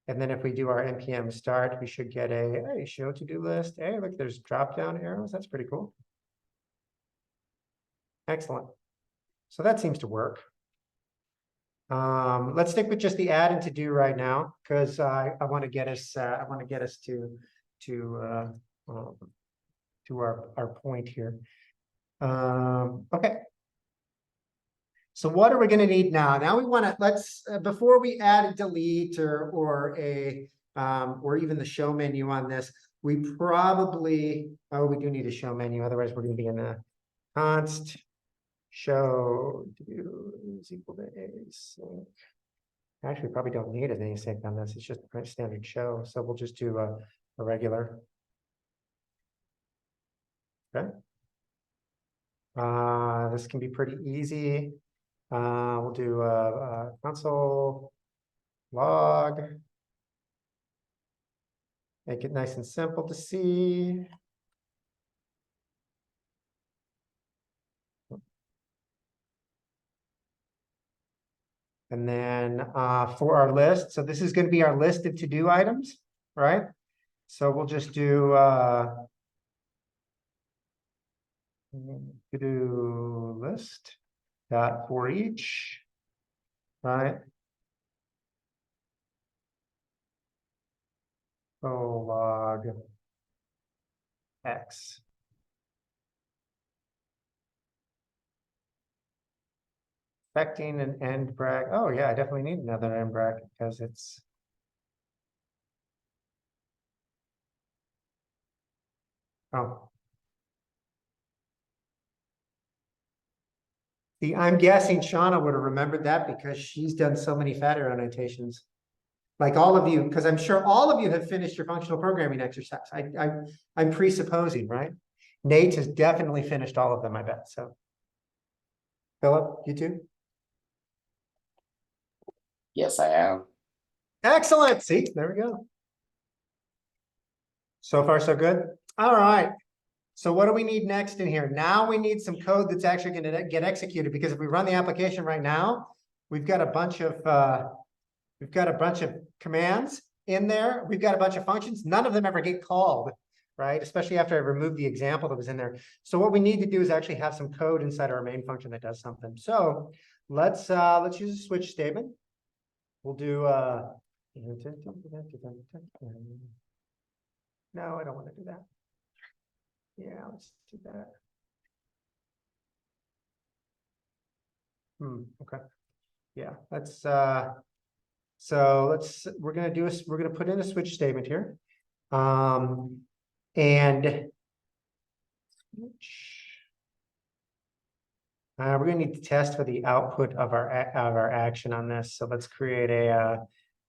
And then if we do our npm start, we should get a show to-do list. Hey, look, there's drop-down arrows. That's pretty cool. Excellent. So that seems to work. Let's stick with just the add and to do right now because I want to get us to our point here. Okay. So what are we going to need now? Now we want to before we add a delete or even the show menu on this, we probably we do need a show menu. Otherwise, we're going to be in a const show is equal to async. Actually, we probably don't need an async on this. It's just a standard show. So we'll just do a regular. Okay. This can be pretty easy. We'll do a console log. Make it nice and simple to see. And then for our list, so this is going to be our list of to-do items, right? So we'll just do to-do list dot for each, right? Log X. Expecting an end bracket. Oh yeah, I definitely need another end bracket because it's. Oh. See, I'm guessing Shauna would have remembered that because she's done so many fatter annotations. Like all of you, because I'm sure all of you have finished your functional programming exercise. I'm presupposing, right? Nate has definitely finished all of them, I bet. So, Philip, you too? Yes, I am. Excellent. See, there we go. So far, so good. All right. So what do we need next in here? Now we need some code that's actually going to get executed, because if we run the application right now, we've got a bunch of commands in there. We've got a bunch of functions. None of them ever get called, right? Especially after I removed the example that was in there. So what we need to do is actually have some code inside our main function that does something. So let's use a switch statement. We'll do no, I don't want to do that. Yeah, let's do that. Okay. Yeah, let's we're gonna put in a switch statement here. And we're gonna need to test for the output of our action on this. So let's create a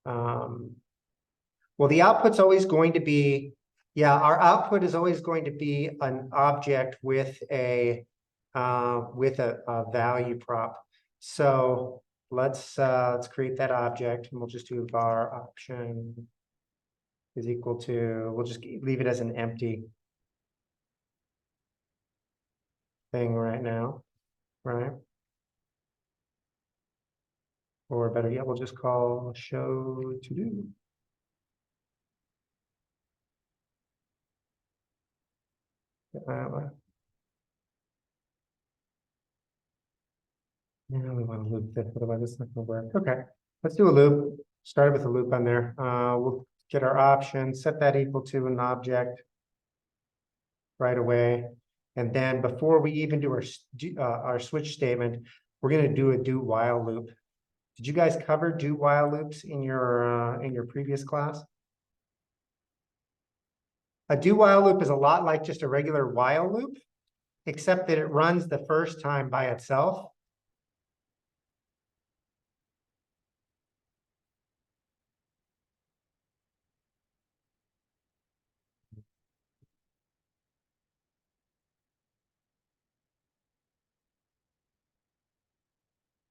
well, the output's always going to be, yeah, our output is always going to be an object with a value prop. So let's create that object, and we'll just do var option is equal to, we'll just leave it as an empty thing right now, right? Or better yet, we'll just call show to do. Yeah, we want to loop this, otherwise it's not gonna work. Okay, let's do a loop. Start with a loop on there. We'll get our option, set that equal to an object right away. And then before we even do our switch statement, we're gonna do a do while loop. Did you guys cover do while loops in your previous class? A do while loop is a lot like just a regular while loop, except that it runs the first time by itself.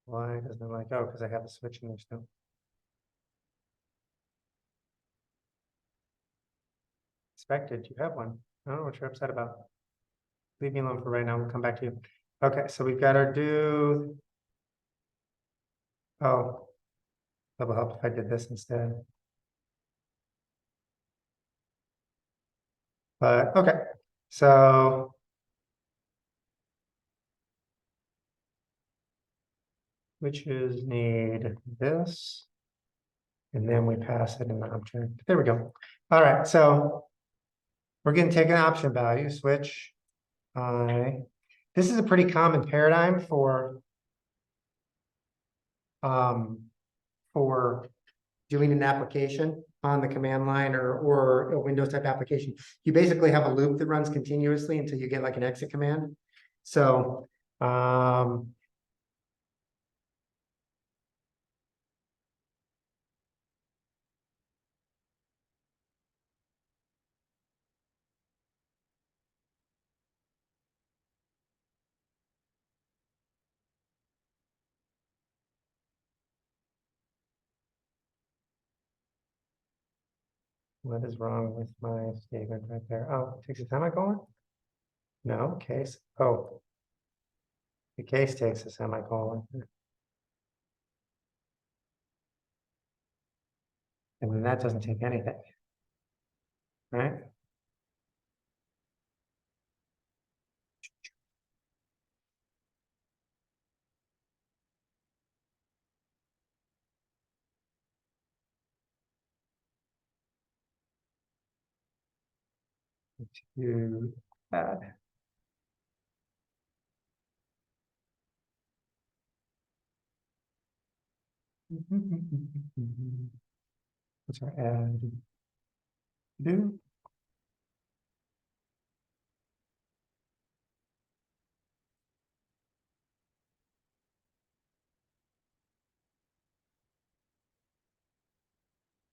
Why doesn't it like, oh, because I have a switch in there still. Expected, you have one. I don't know what you're upset about. Leave me alone for right now, we'll come back to you. Okay, so we've got our do. Oh, that will help if I did this instead. But okay, so switches need this. And then we pass it in the object. There we go. All right, so we're going to take an option value, switch I. This is a pretty common paradigm for doing an application on the command line or a Windows type application. You basically have a loop that runs continuously until you get like an exit command. So what is wrong with my statement right there? Oh, it takes a semicolon? No, case. Oh, the case takes a semicolon. And then that doesn't take anything. Right? To add. What's our add? Do.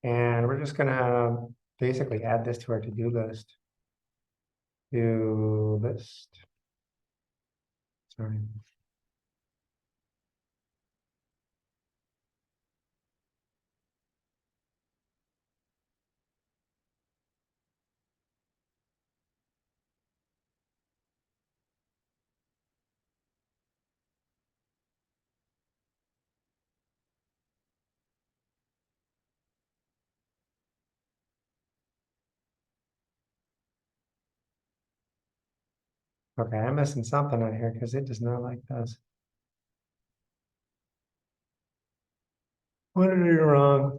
And we're just gonna basically add this to our to-do list. To list. Sorry. Okay, I'm missing something on here because it does not like this. What did I do wrong?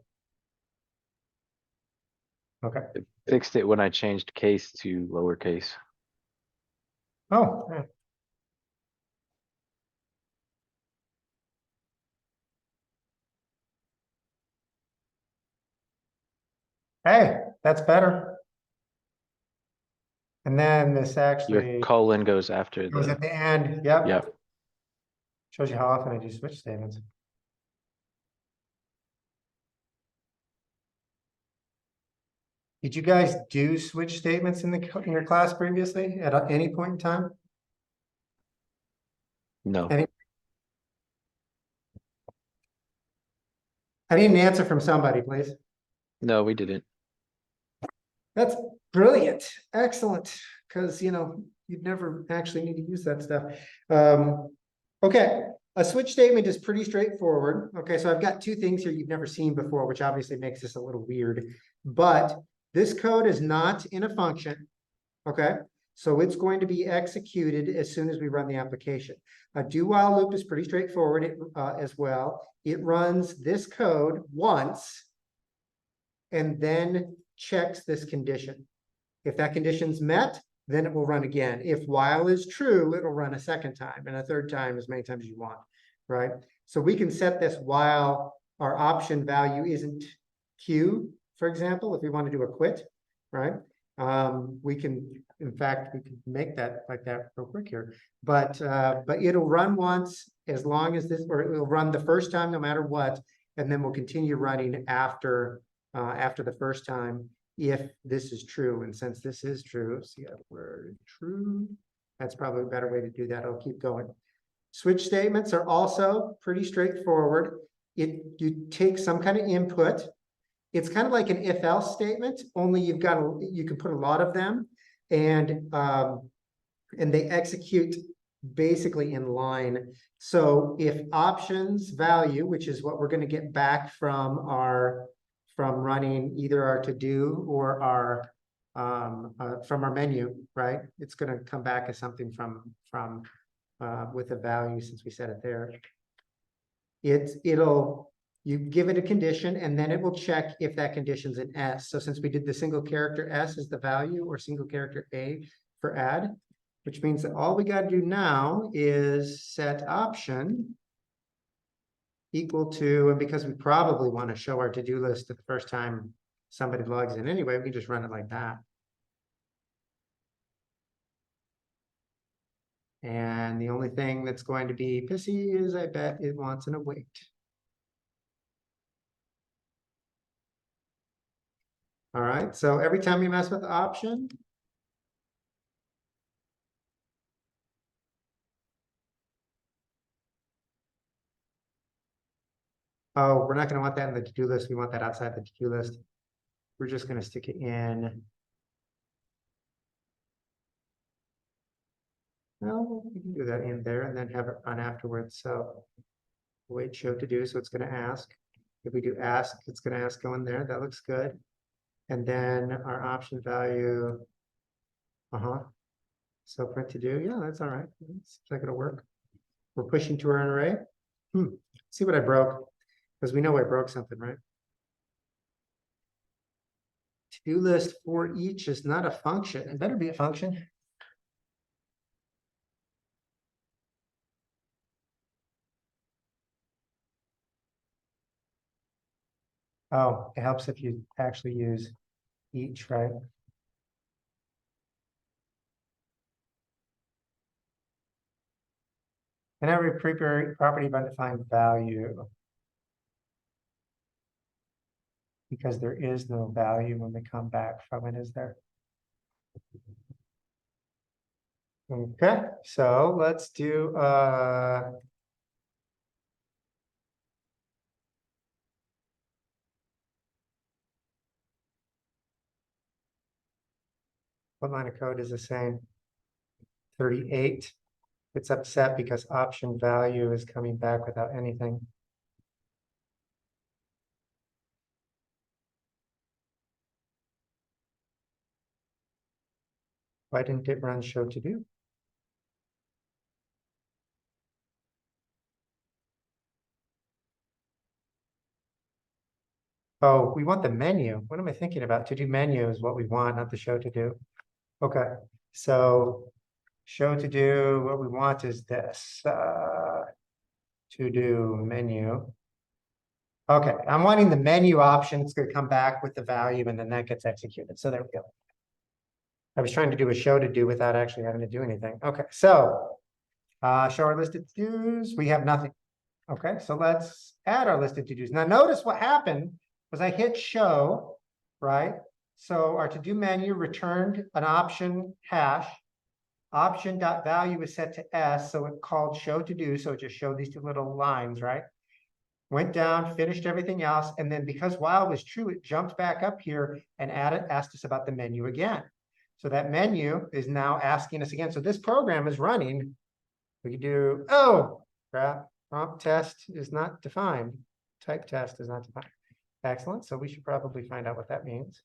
Okay. Fixed it when I changed case to lowercase. Oh. Yeah. Hey, that's better. And then this Your actually colon goes after goes at the, the end. Yep. yep. Shows you how often I do switch statements. Did you guys do switch statements in in your class previously at any point in time? No, Any- I need an answer from somebody, please. no, we didn't. That's brilliant. Excellent. Because, you'd never actually need to use that stuff. Okay. A switch statement is pretty straightforward. Okay. So I've got two things here you've never seen before, which obviously makes this a little weird, but this code is not in a function. Okay. So it's going to be executed as soon as we run the application. A do while loop is pretty straightforward as well. It runs this code once and then checks this condition. If that condition's met, then it will run again. If while is true, it'll run a second time and a third time as many times as you want, right? So we can set this while our option value isn't Q, for example, if we want to do a quit, right? We can, in fact, we can make that like that real quick here, but it'll run once as long as this, or it will run the first time no matter what, and then we'll continue running after the first time if this is true. And since this is true, see that word true, that's probably a better way to do that. I'll keep going. Switch statements are also pretty straightforward. You take some kind of input. It's kind of like an if-else statement, only you can put a lot of them, and they execute basically in line. So if options value, which is what we're going to get back from running either our to-do or our from our menu, right? It's going to come back as something from with a value, since we set it there. You give it a condition and then it will check if that condition's an S. So since we did the single character S as the value or single character A for add, which means that all we got to do now is set option equal to, and because we probably want to show our to-do list the first time somebody logs in anyway, we can just run it like that. And the only thing that's going to be pissy is I bet it wants an await. All right, so every time you mess with the option, oh, we're not going to want that in the to-do list. We want that outside the to-do list. We're just going to stick it in. No, we can do that in there and then have it run afterwards. So wait, show to do. So it's going to ask If we do ask, it's gonna ask go in there. That looks good. And then our option value. Uh-huh. So print to do, yeah, that's all right. Seems like it'll work. We're pushing to our array. See what I broke, because we know I broke something, right? To-do list for each is not a function. It better be a function. Oh, it helps if you actually use each, right? And every property of undefined value. Because there is no value when we come back from it, is there? Okay, so let's do what line of code is the same? 38. It's upset because option value is coming back without anything. Why didn't it run show to do? Oh, we want the menu. What am I thinking about? To do menu is what we want, not the show to do. Okay, so show to do, what we want is this, to do menu. Okay, I'm wanting the menu option. It's gonna come back with the value and then that gets executed. So there we go. I was trying to do a show to do without actually having to do anything. Okay, so show our listed to-dos. We have nothing. Okay, so let's add our listed to-dos. Now notice what happened was I hit show, right? So our to-do menu returned an option hash. Option.value is set to S, so it called show to do. So it just showed these two little lines, right? Went down, finished everything else, and then because while was true, it jumped back up here and asked us about the menu again. So that menu is now asking us again. So this program is running. We could do, oh, crap, prompt test is not defined. Type test is not defined. Excellent. So we should probably find out what that means.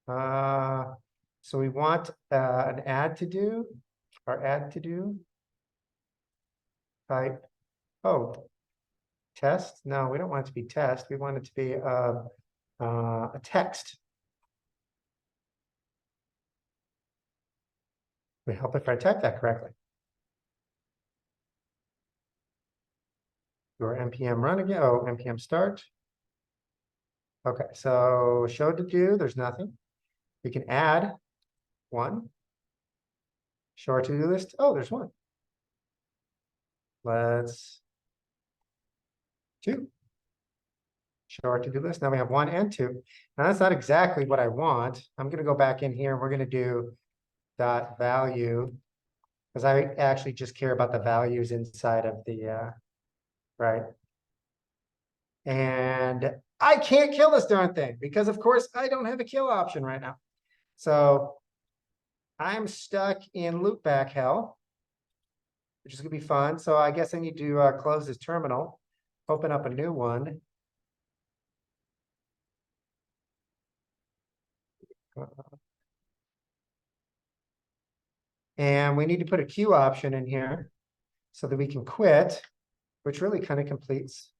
So we want an add to do, or add to do. Type, oh, test. No, we don't want it to be test. We want it to be a text. We help if I type that correctly. Your npm run again. Oh, npm start. Okay, so show to do, there's nothing. We can add one. Show our to-do list. Oh, there's one. Let's two. Show our to-do list. Now we have 1 and 2. Now that's not exactly what I want. I'm going to go back in here and we're going to do dot value because I actually just care about the values inside of the right. And I can't kill this darn thing because of course I don't have a kill option right now. So I'm stuck in loopback hell, which is gonna be fun. So I guess I need to close this terminal, open up a new one. And we need to put a queue option in here so that we can quit, which really kind of completes.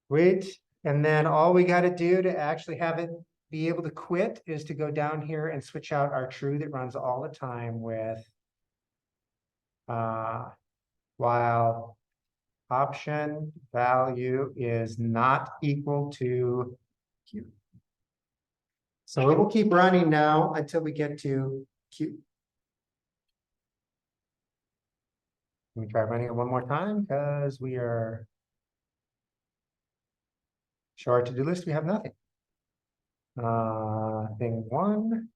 Wait, and then all we got to do to actually have it be able to quit is to go down here and switch out our true that runs all the time with while option value is not equal to Q. So it will keep running now until we get to Q. Let me try running it one more time because we are show our to-do list, we have nothing. Thing 1.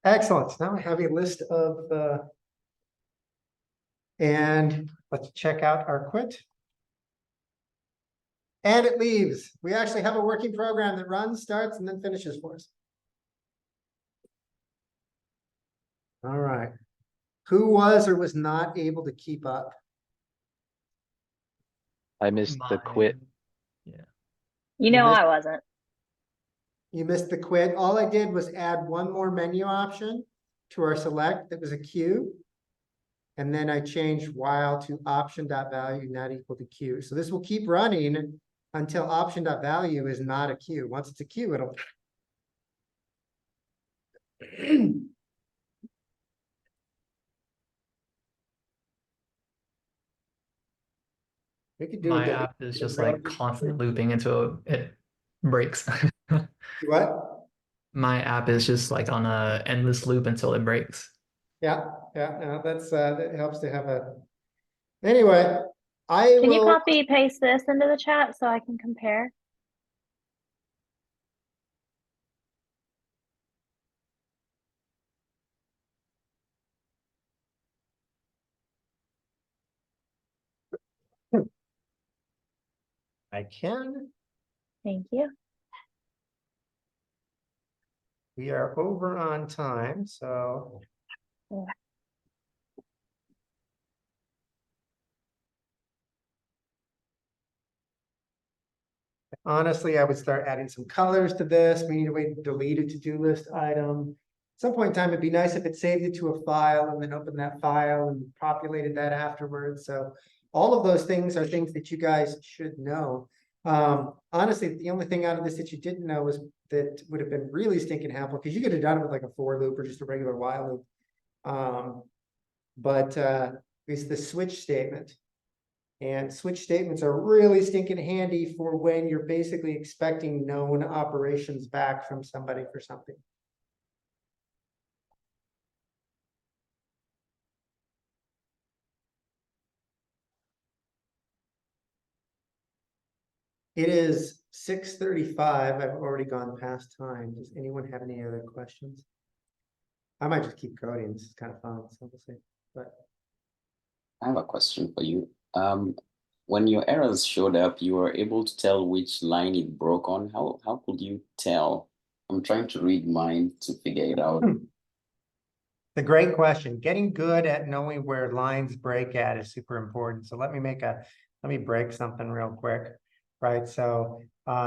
Excellent. Now I have a list of, and let's check out our quit. And it leaves. We actually have a working program that runs, starts, and then finishes for us. All right. Who was or was not able to keep up? I missed the quit. You know missed- I wasn't. You missed the quit. All I did was add one more menu option to our select that was a queue. And then I changed while to option.value not equal to queue. So this will keep running until option.value is not a queue. Once it's a queue, it'll. We could do My it. app is just like constantly looping until it breaks. What? My app is just like on a endless loop until it breaks. Yeah, that's, that helps to have a. Anyway, I Can you will, copy paste this into the chat so I can compare? I can. Thank you. We are over on time, so. Yeah. Honestly, I would start adding some colors to this. We need a way to delete a to-do list item. At some point in time, it'd be nice if it saved it to a file and then opened that file and populated that afterwards. So all of those things are things that you guys should know. Honestly, the only thing out of this that you didn't know was that would have been really stinking helpful because you could have done it with like a for loop or just a regular while loop. But it's the switch statement. And switch statements are really stinking handy for when you're basically expecting known operations back from somebody for something. It is 6:35. I've already gone past time. Does anyone have any other questions? I might just keep coding. This is kind of fun, so we'll see. But I have a question for you. When your errors showed up, you were able to tell which line it broke on. How could you tell? I'm trying to read mine to figure it out. the great question. Getting good at knowing where lines break at is super important. So let me break something real quick. Right, so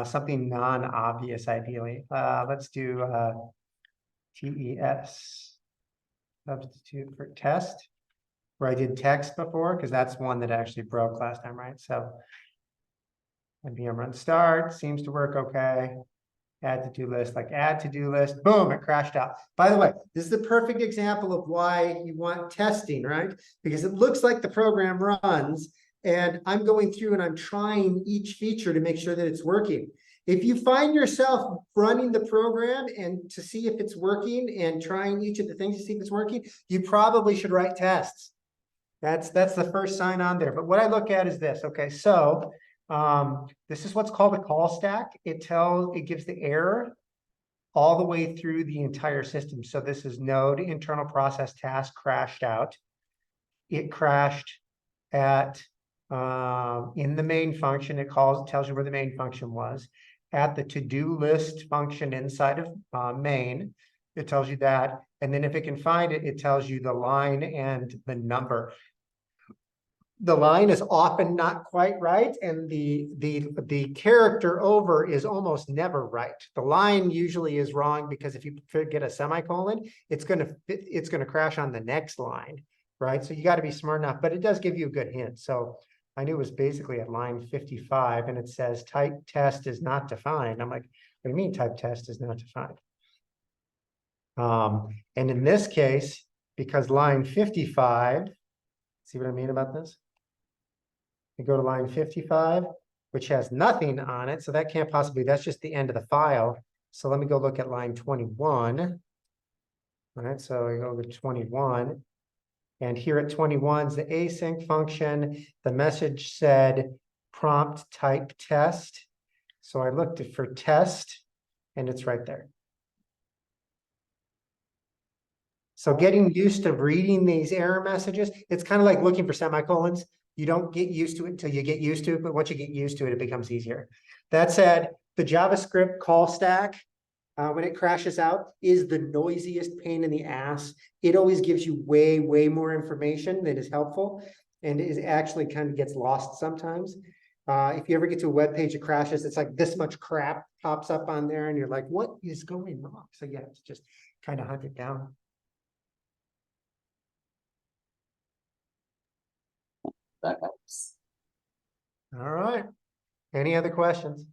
something non-obvious ideally. Let's do TES substitute for test, where I did text before, because that's one that actually broke last time, right? So NPM run start seems to work okay. Add to-do list, like add to-do list, boom, it crashed out. By the way, this is a perfect example of why you want testing, right? Because it looks like the program runs, and I'm going through and I'm trying each feature to make sure that it's working. If you find yourself running the program and to see if it's working and trying each of the things to see if it's working, you probably should write tests. That's the first sign on there. But what I look at is this. Okay, so this is what's called a call stack. It gives the error all the way through the entire system. So this is node internal process task crashed out. It crashed at in the main function. It tells you where the main function was. At the to-do list function inside of main, it tells you that. And then if it can find it, it tells you the line and the number. The line is often not quite right, and the character over is almost never right. The line usually is wrong because if you get a semicolon, it's gonna crash on the next line, right? So you got to be smart enough, but it does give you a good hint. So I knew it was basically at line 55, and it says type test is not defined. I'm like, what do you mean type test is not defined? And in this case, because line 55, see what I mean about this? We go to line 55, which has nothing on it. So that can't possibly, that's just the end of the file. So let me go look at line 21. All right, so we go to 21. And here at 21 is the async function. The message said prompt type test. So I looked for test, and it's right there. So getting used to reading these error messages, it's kind of like looking for semicolons. You don't get used to it until you get used to it, but once you get used to it, it becomes easier. That said, the JavaScript call stack, when it crashes out, is the noisiest pain in the ass. It always gives you way, way more information that is helpful, and is actually kind of gets lost sometimes. If you ever get to a web page that crashes, it's like this much crap pops up on there, and you're like, what is going wrong? So yeah, it's just kind of hunt it down. That helps. All right. Any other questions?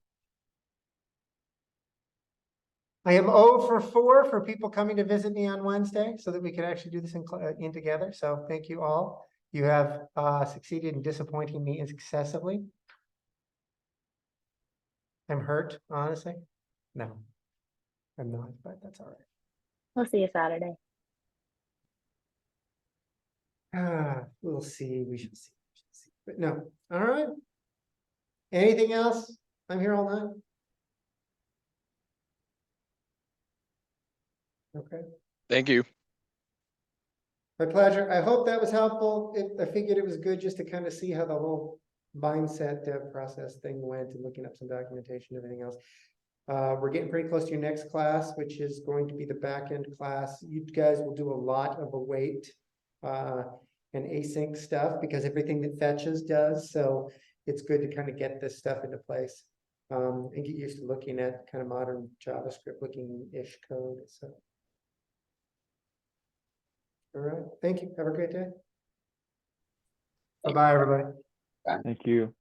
I am 0 for 4 for people coming to visit me on Wednesday so that we could actually do this in together. So thank you all. You have succeeded in disappointing me excessively. I'm hurt, honestly. No, I'm not, but that's all right. We'll see you Saturday. We'll see. We shall see. We shall see. But no. All right. Anything else? I'm here all night. Okay. Thank you. My pleasure. I hope that was helpful. I figured it was good just to kind of see how the whole mindset dev process thing went and looking up some documentation and everything else. We're getting pretty close to your next class, which is going to be the back end class. You guys will do a lot of await and async stuff because everything that fetches does. So it's good to kind of get this stuff into place and get used to looking at kind of modern JavaScript looking-ish code. So. All right. Thank you. Have a great day. Bye-bye, everybody. Thank you.